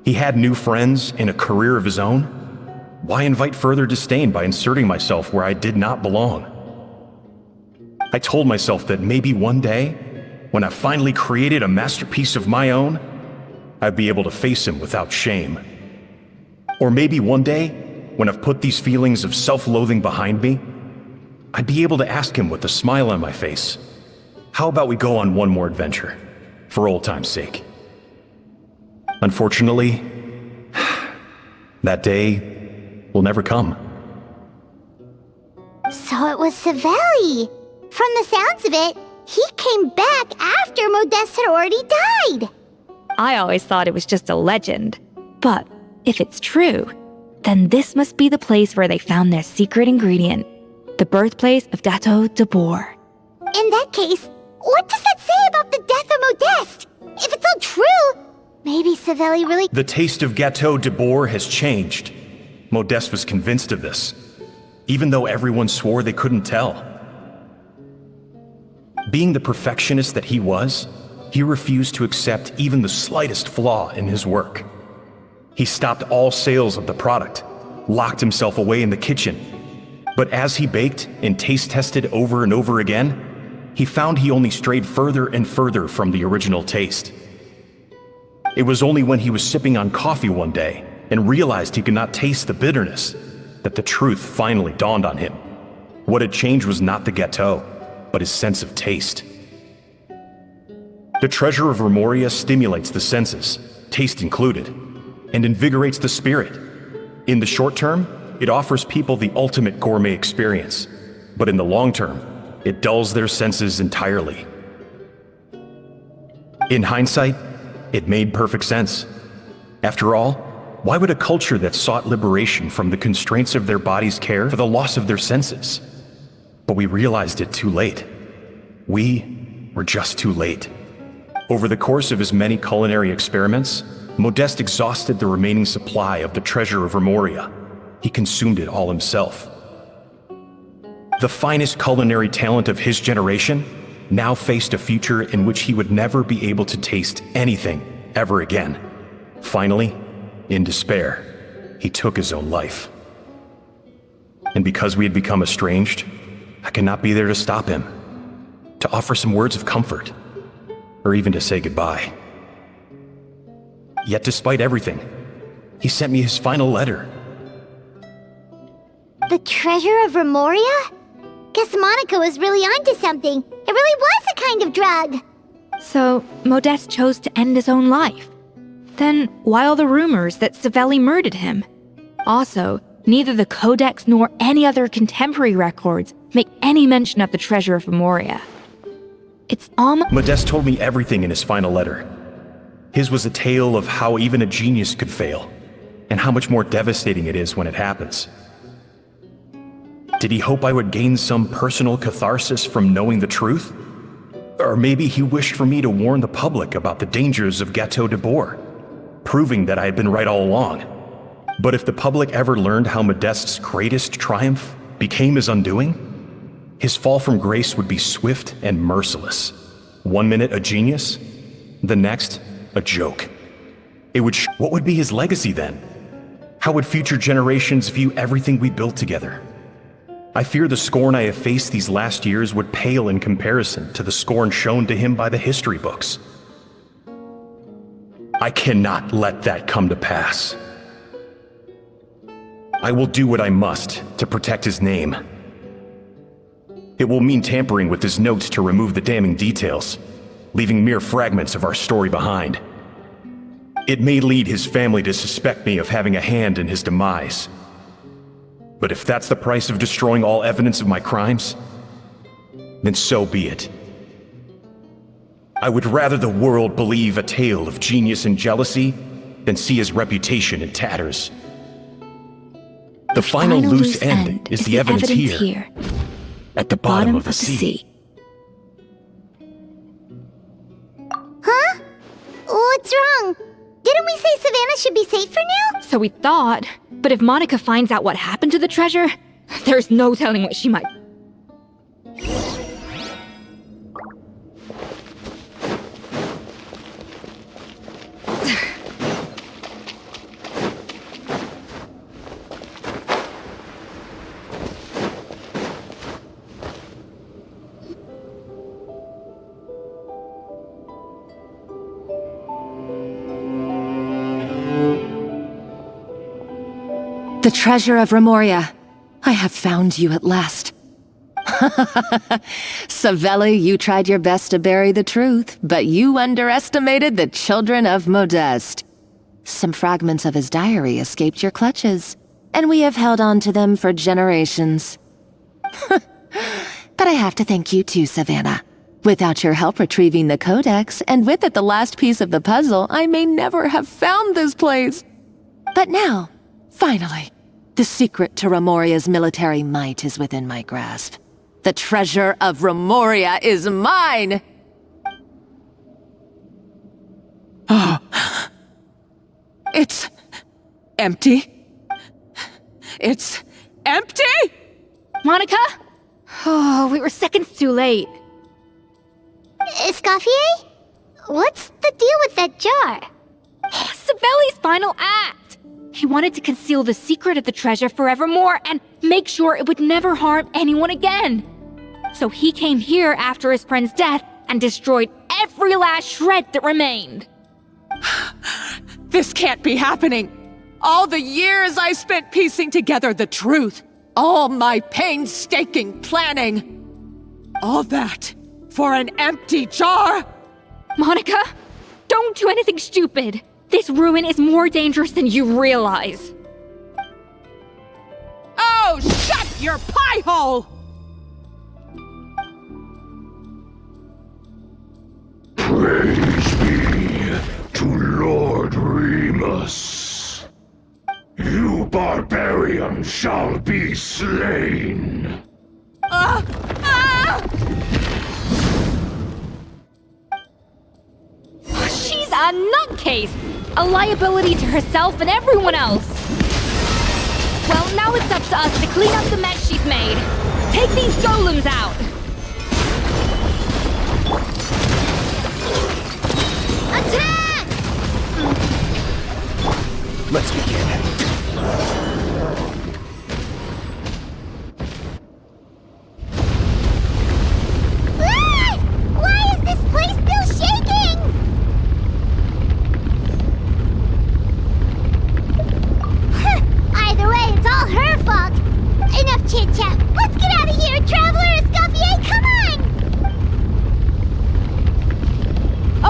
He had new friends and a career of his own. Why invite further disdain by inserting myself where I did not belong? I told myself that maybe one day, when I finally created a masterpiece of my own, I'd be able to face him without shame. Or maybe one day, when I've put these feelings of self-loathing behind me, I'd be able to ask him with a smile on my face, how about we go on one more adventure, for old time's sake? Unfortunately, that day will never come. So it was Savelli. From the sounds of it, he came back after Modeste had already died. I always thought it was just a legend. But if it's true, then this must be the place where they found their secret ingredient, the birthplace of Gâteau de Bourg. In that case, what does that say about the death of Modeste? If it's all true, maybe Savelli really— The taste of Gâteau de Bourg has changed. Modeste was convinced of this, even though everyone swore they couldn't tell. Being the perfectionist that he was, he refused to accept even the slightest flaw in his work. He stopped all sales of the product, locked himself away in the kitchen. But as he baked and taste tested over and over again, he found he only strayed further and further from the original taste. It was only when he was sipping on coffee one day and realized he could not taste the bitterness that the truth finally dawned on him. What had changed was not the gâteau, but his sense of taste. The treasure of Remoria stimulates the senses, taste included, and invigorates the spirit. In the short term, it offers people the ultimate gourmet experience, but in the long term, it dulls their senses entirely. In hindsight, it made perfect sense. After all, why would a culture that sought liberation from the constraints of their bodies care for the loss of their senses? But we realized it too late. We were just too late. Over the course of his many culinary experiments, Modeste exhausted the remaining supply of the treasure of Remoria. He consumed it all himself. The finest culinary talent of his generation now faced a future in which he would never be able to taste anything ever again. Finally, in despair, he took his own life. And because we had become estranged, I could not be there to stop him, to offer some words of comfort, or even to say goodbye. Yet despite everything, he sent me his final letter. The treasure of Remoria? Guess Monica was really onto something. It really was a kind of drug. So, Modeste chose to end his own life. Then, why all the rumors that Savelli murdered him? Also, neither the Codex nor any other contemporary records make any mention of the treasure of Remoria. It's almost— Modeste told me everything in his final letter. His was a tale of how even a genius could fail, and how much more devastating it is when it happens. Did he hope I would gain some personal catharsis from knowing the truth? Or maybe he wished for me to warn the public about the dangers of Gâteau de Bourg, proving that I had been right all along. But if the public ever learned how Modeste's greatest triumph became his undoing, his fall from grace would be swift and merciless. 1 minute a genius, the next a joke. What would be his legacy then? How would future generations view everything we built together? I fear the scorn I have faced these last years would pale in comparison to the scorn shown to him by the history books. I cannot let that come to pass. I will do what I must to protect his name. It will mean tampering with his notes to remove the damning details, leaving mere fragments of our story behind. It may lead his family to suspect me of having a hand in his demise. But if that's the price of destroying all evidence of my crimes, then so be it. I would rather the world believe a tale of genius and jealousy than see his reputation in tatters. The final loose end is the evidence here, at the bottom of the sea. Huh? What's wrong? Didn't we say Savannah should be safe for now? So we thought. But if Monica finds out what happened to the treasure, there's no telling what she might... The treasure of Remoria. I have found you at last. Savelli, you tried your best to bury the truth, but you underestimated the children of Modeste. Some fragments of his diary escaped your clutches, and we have held on to them for generations. But I have to thank you too, Savannah. Without your help retrieving the codex, and with it the last piece of the puzzle, I may never have found this place. But now, finally, the secret to Remoria's military might is within my grasp. The treasure of Remoria is mine! Oh. It's empty. It's empty? Monica? Oh, we were seconds too late. Escoffier? What's the deal with that jar? Savelli's final act! He wanted to conceal the secret of the treasure forevermore and make sure it would never harm anyone again. So he came here after his friend's death and destroyed every last shred that remained. This can't be happening. All the years I spent piecing together the truth, all my painstaking planning, all that for an empty jar? Monica, don't do anything stupid. This ruin is more dangerous than you realize. Oh, shut your pie hole! Praise be to Lord Remus. You barbarian shall be slain. She's a nutcase! A liability to herself and everyone else! Well, now it's up to us to clean up the mess she's made. Take these golems out! Attack! Let's begin. Why is this place still shaking? Either way, it's all her fault. Enough chit-chat. Let's get out of here, Traveler Escoffier, come on!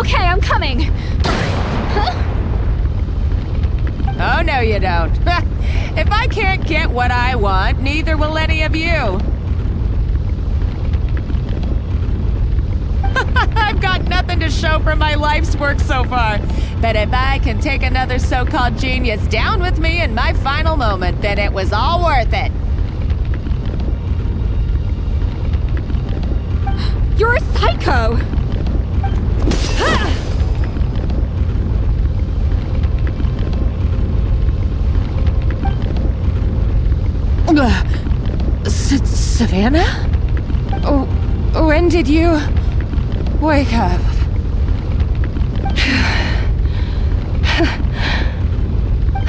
Okay, I'm coming. Huh? Oh, no you don't. If I can't get what I want, neither will any of you. I've got nothing to show for my life's work so far. But if I can take another so-called genius down with me in my final moment, then it was all worth it. You're a psycho! Savannah? When did you wake up?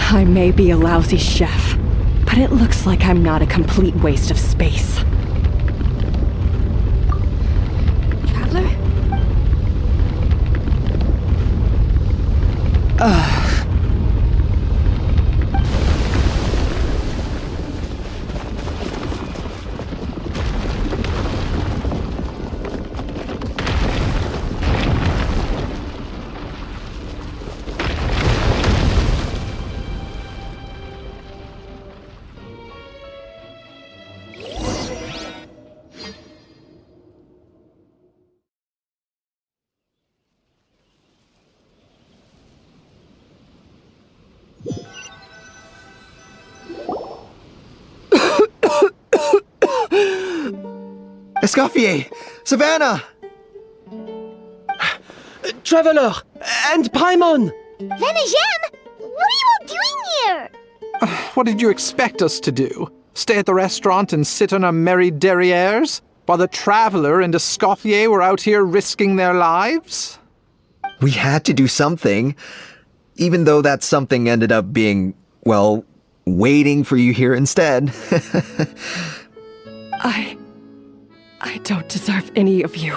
I may be a lousy chef, but it looks like I'm not a complete waste of space. Traveler? Escoffier! Savannah! Traveler! And Paimon! Venejem! What are you all doing here? What did you expect us to do? Stay at the restaurant and sit on our merry derrieres? While the Traveler and Escoffier were out here risking their lives? We had to do something. Even though that something ended up being, well, waiting for you here instead. I don't deserve any of you.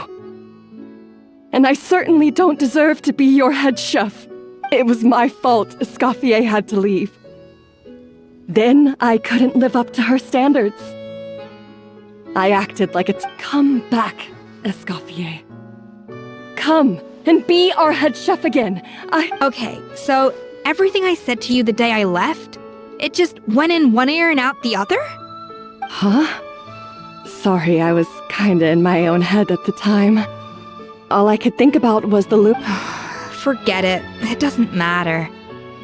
And I certainly don't deserve to be your head chef. It was my fault Escoffier had to leave. Then I couldn't live up to her standards. I acted like it's come back, Escoffier. Come and be our head chef again. Okay, so everything I said to you the day I left, it just went in one ear and out the other? Huh? Sorry, I was kinda in my own head at the time. All I could think about was the loop. Forget it. It doesn't matter.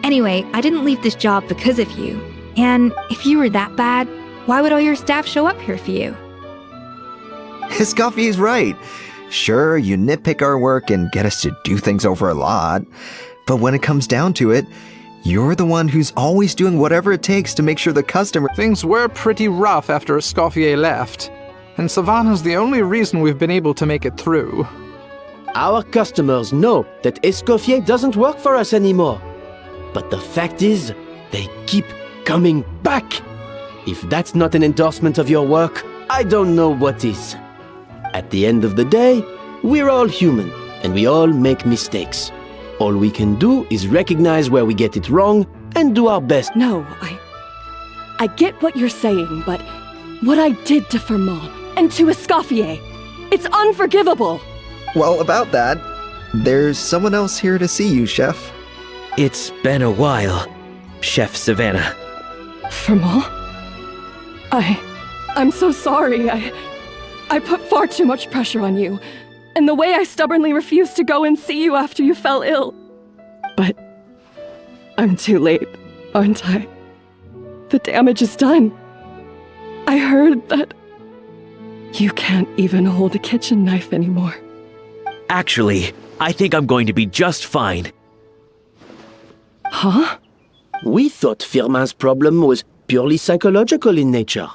Anyway, I didn't leave this job because of you. And if you were that bad, why would all your staff show up here for you? Escoffier's right. Sure, you nitpick our work and get us to do things over a lot. But when it comes down to it, you're the one who's always doing whatever it takes to make sure the customer... Things were pretty rough after Escoffier left. And Savannah's the only reason we've been able to make it through. Our customers know that Escoffier doesn't work for us anymore. But the fact is, they keep coming back. If that's not an endorsement of your work, I don't know what is. At the end of the day, we're all human, and we all make mistakes. All we can do is recognize where we get it wrong and do our best. No, I get what you're saying, but what I did to Firmin and to Escoffier, it's unforgivable. Well, about that, there's someone else here to see you, Chef. It's been a while, Chef Savannah. Firmin? I'm so sorry. I put far too much pressure on you. And the way I stubbornly refused to go and see you after you fell ill. But I'm too late, aren't I? The damage is done. I heard that you can't even hold a kitchen knife anymore. Actually, I think I'm going to be just fine. Huh? We thought Firmin's problem was purely psychological in nature.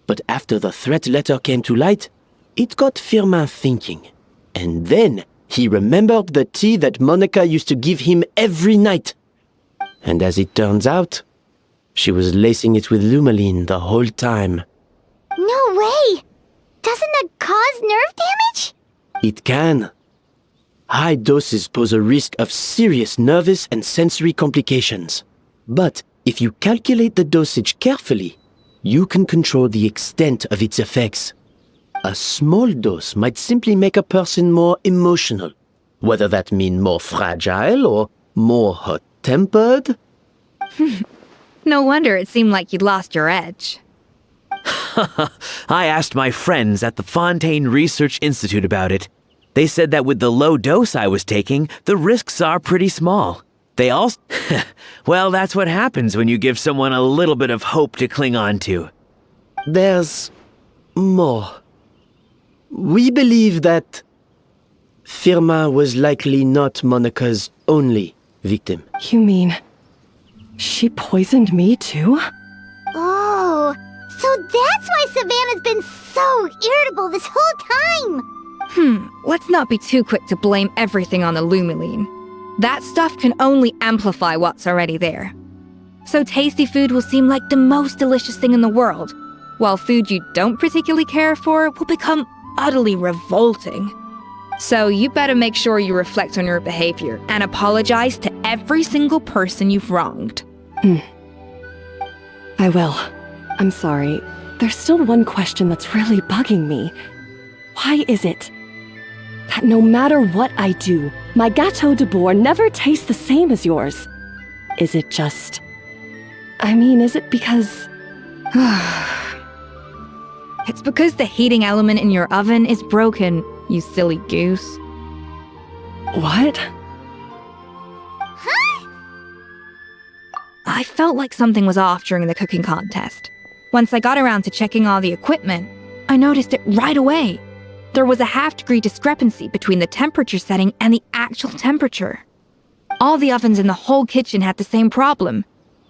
But after the threat letter came to light, it got Firmin thinking. And then he remembered the tea that Monica used to give him every night. And as it turns out, she was lacing it with Lumaline the whole time. No way! Doesn't that cause nerve damage? It can. High doses pose a risk of serious nervous and sensory complications. But if you calculate the dosage carefully, you can control the extent of its effects. A small dose might simply make a person more emotional, whether that means more fragile or more hot-tempered. No wonder it seemed like you'd lost your edge. I asked my friends at the Fontaine Research Institute about it. They said that with the low dose I was taking, the risks are pretty small. They all... Well, that's what happens when you give someone a little bit of hope to cling on to. There's more. We believe that Firmin was likely not Monica's only victim. You mean she poisoned me too? Oh, so that's why Savannah's been so irritable this whole time! Let's not be too quick to blame everything on the Lumaline. That stuff can only amplify what's already there. So tasty food will seem like the most delicious thing in the world, while food you don't particularly care for will become utterly revolting. So you better make sure you reflect on your behavior and apologize to every single person you've wronged. I will. I'm sorry. There's still one question that's really bugging me. Why is it that no matter what I do, my Gâteau de Bourg never tastes the same as yours? Is it just... is it because... It's because the heating element in your oven is broken, you silly goose. What? Huh? I felt like something was off during the cooking contest. Once I got around to checking all the equipment, I noticed it right away. There was a half-degree discrepancy between the temperature setting and the actual temperature. All the ovens in the whole kitchen had the same problem,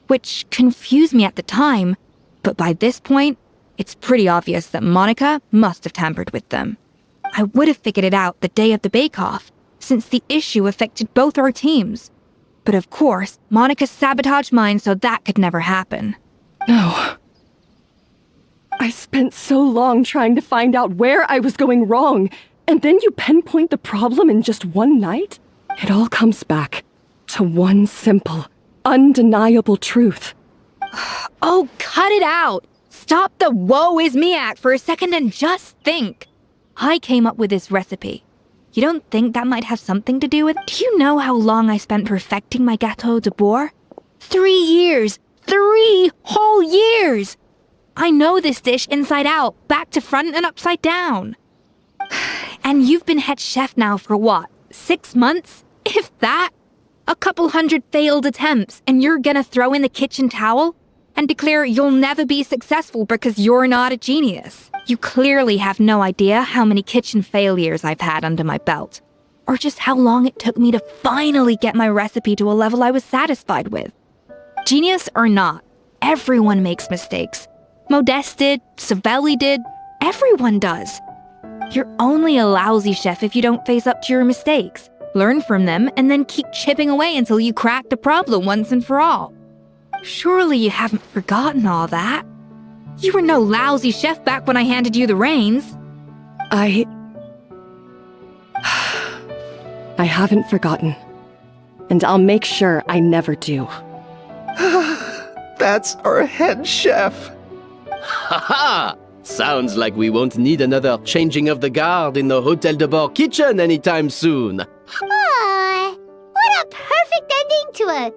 which confused me at the time, but by this point, it's pretty obvious that Monica must have tampered with them. I would have figured it out the day of the bake-off, since the issue affected both our teams. But of course, Monica sabotaged mine so that could never happen. No. I spent so long trying to find out where I was going wrong, and then you pinpoint the problem in just one night? It all comes back to one simple, undeniable truth. Oh, cut it out! Stop the woe is me act for a second and just think. I came up with this recipe. You don't think that might have something to do with it? Do you know how long I spent perfecting my gâteau de bois? 3 years! 3 whole years! I know this dish inside out, back to front and upside down. And you've been head chef now for what, 6 months? If that? A couple hundred failed attempts, and you're gonna throw in the kitchen towel? And declare you'll never be successful because you're not a genius. You clearly have no idea how many kitchen failures I've had under my belt, or just how long it took me to finally get my recipe to a level I was satisfied with. Genius or not, everyone makes mistakes. Modeste did, Savelli did, everyone does. You're only a lousy chef if you don't face up to your mistakes, learn from them, and then keep chipping away until you crack the problem once and for all. Surely you haven't forgotten all that. You were no lousy chef back when I handed you the reins. I haven't forgotten. And I'll make sure I never do. That's our head chef. Ha-ha! Sounds like we won't need another changing of the guard in the Hotel de Bord kitchen anytime soon. Aw, what a perfect ending to a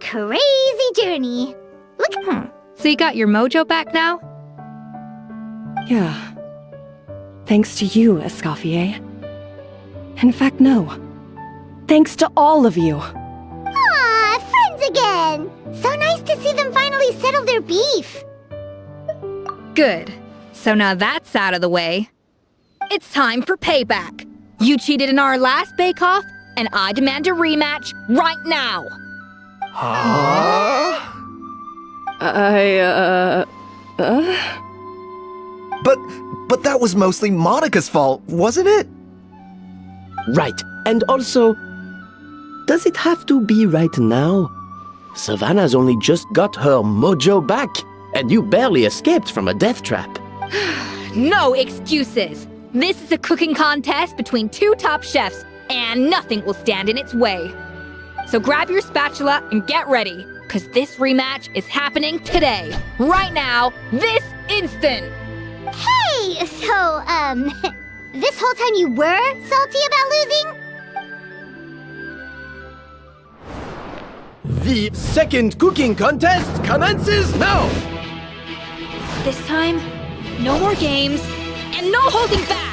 crazy journey. Look. So you got your mojo back now? Yeah. Thanks to you, Escoffier. In fact, no. Thanks to all of you. Aw, friends again. So nice to see them finally settle their beef. Good. So now that's out of the way. It's time for payback. You cheated in our last bake-off, and I demand a rematch right now. Huh? But that was mostly Monica's fault, wasn't it? Right. And also, does it have to be right now? Savannah's only just got her mojo back, and you barely escaped from a death trap. No excuses. This is a cooking contest between 2 top chefs, and nothing will stand in its way. So grab your spatula and get ready, because this rematch is happening today, right now, this instant. Hey, so, this whole time you were salty about losing? The second cooking contest commences now! This time, no more games, and no holding back!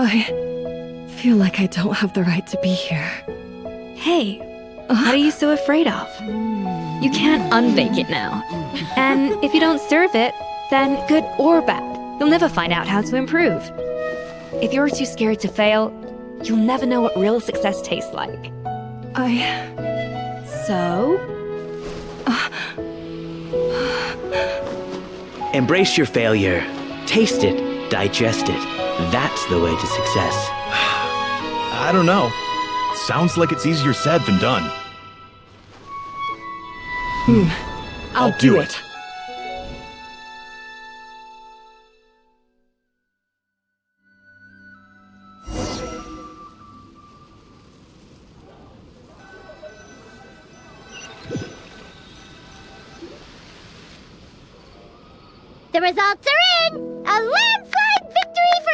I feel like I don't have the right to be here. Hey, what are you so afraid of? You can't unbake it now. And if you don't serve it, then good or bad, you'll never find out how to improve. If you're too scared to fail, you'll never know what real success tastes like. So? Embrace your failure. Taste it. Digest it. That's the way to success. I don't know. Sounds like it's easier said than done. I'll do it. The results are in! A landslide victory for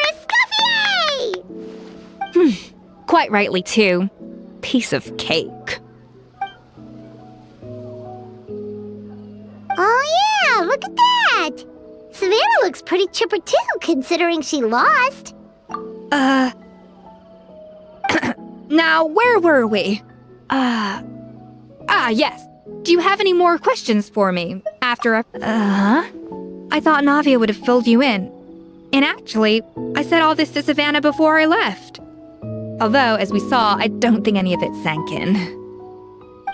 Escoffier! Quite rightly, too. Piece of cake. Oh yeah, look at that! Savannah looks pretty chipper too, considering she lost. Now, where were we? Yes. Do you have any more questions for me after I thought Navia would have filled you in. And actually, I said all this to Savannah before I left. Although, as we saw, I don't think any of it sank in.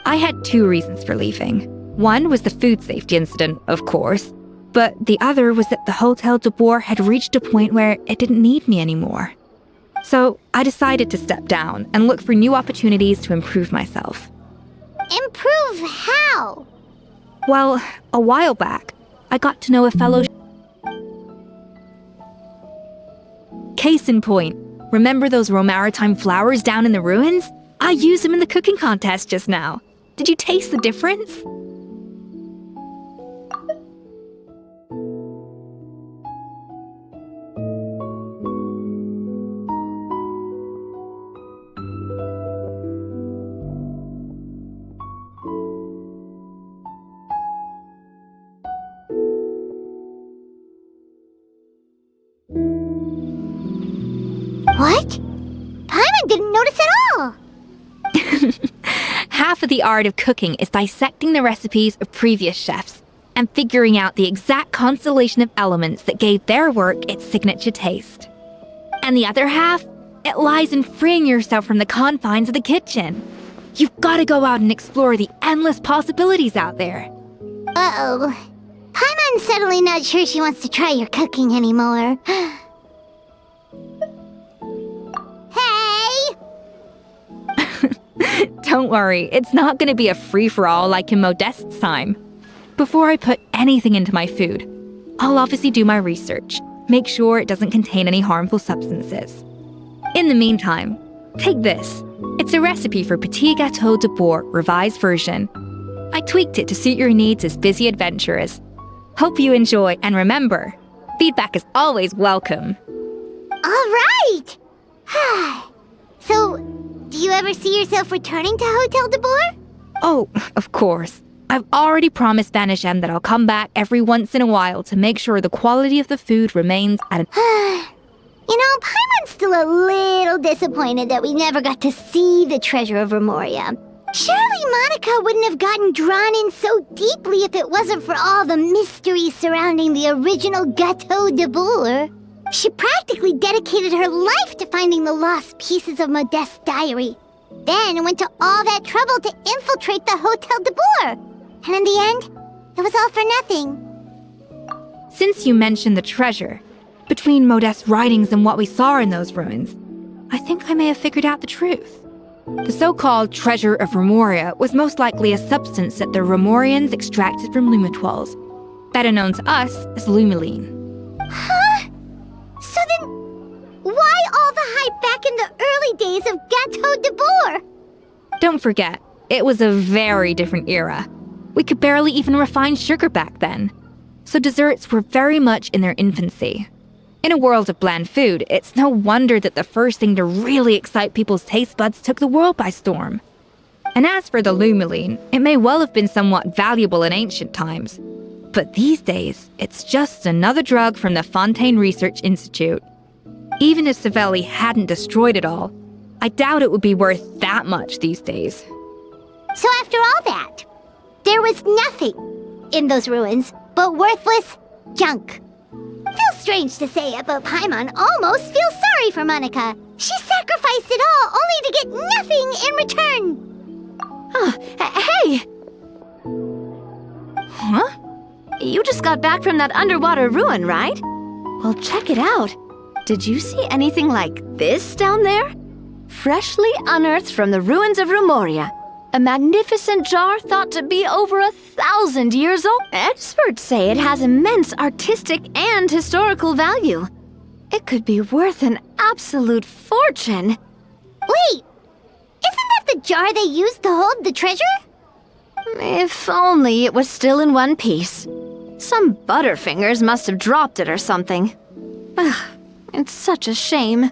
I had 2 reasons for leaving. One was the food safety incident, of course, but the other was that the Hotel de Boer had reached a point where it didn't need me anymore. So I decided to step down and look for new opportunities to improve myself. Improve how? Well, a while back, I got to know a fellow... Case in point, remember those Romaritime flowers down in the ruins? I used them in the cooking contest just now. Did you taste the difference? What? Paimon didn't notice at all! Half of the art of cooking is dissecting the recipes of previous chefs and figuring out the exact constellation of elements that gave their work its signature taste. And the other half, it lies in freeing yourself from the confines of the kitchen. You've got to go out and explore the endless possibilities out there. Uh-oh. Paimon's suddenly not sure she wants to try your cooking anymore. Hey! Don't worry, it's not going to be a free-for-all like in Modeste's time. Before I put anything into my food, I'll obviously do my research, make sure it doesn't contain any harmful substances. In the meantime, take this. It's a recipe for Petit Gâteau de Boer revised version. I tweaked it to suit your needs as busy adventurers. Hope you enjoy, and remember, feedback is always welcome. All right! So, do you ever see yourself returning to Hotel de Boer? Oh, of course. I've already promised Banisham that I'll come back every once in a while to make sure the quality of the food remains at You know, Paimon's still a little disappointed that we never got to see the treasure of Remoria. Surely Monica wouldn't have gotten drawn in so deeply if it wasn't for all the mystery surrounding the original Gâteau de Boer. She practically dedicated her life to finding the lost pieces of Modeste's diary. Then went to all that trouble to infiltrate the Hotel de Boer. And in the end, it was all for nothing. Since you mentioned the treasure, between Modeste's writings and what we saw in those ruins, I think I may have figured out the truth. The so-called treasure of Remoria was most likely a substance that the Remorians extracted from lumitoids, better known to us as lumiline. Huh? So then, why all the hype back in the early days of Gâteau de Boer? Don't forget, it was a very different era. We could barely even refine sugar back then, so desserts were very much in their infancy. In a world of bland food, it's no wonder that the first thing to really excite people's taste buds took the world by storm. And as for the lumiline, it may well have been somewhat valuable in ancient times. But these days, it's just another drug from the Fontaine Research Institute. Even if Savelli hadn't destroyed it all, I doubt it would be worth that much these days. So after all that, there was nothing in those ruins but worthless junk. Feels strange to say it, but Paimon almost feels sorry for Monica. She sacrificed it all only to get nothing in return. Hey! Huh? You just got back from that underwater ruin, right? Well, check it out. Did you see anything like this down there? Freshly unearthed from the ruins of Rumoria. A magnificent jar thought to be over 1,000 years old. Experts say it has immense artistic and historical value. It could be worth an absolute fortune. Wait! Isn't that the jar they used to hold the treasure? If only it was still in one piece. Some butterfingers must have dropped it or something. Ugh, it's such a shame.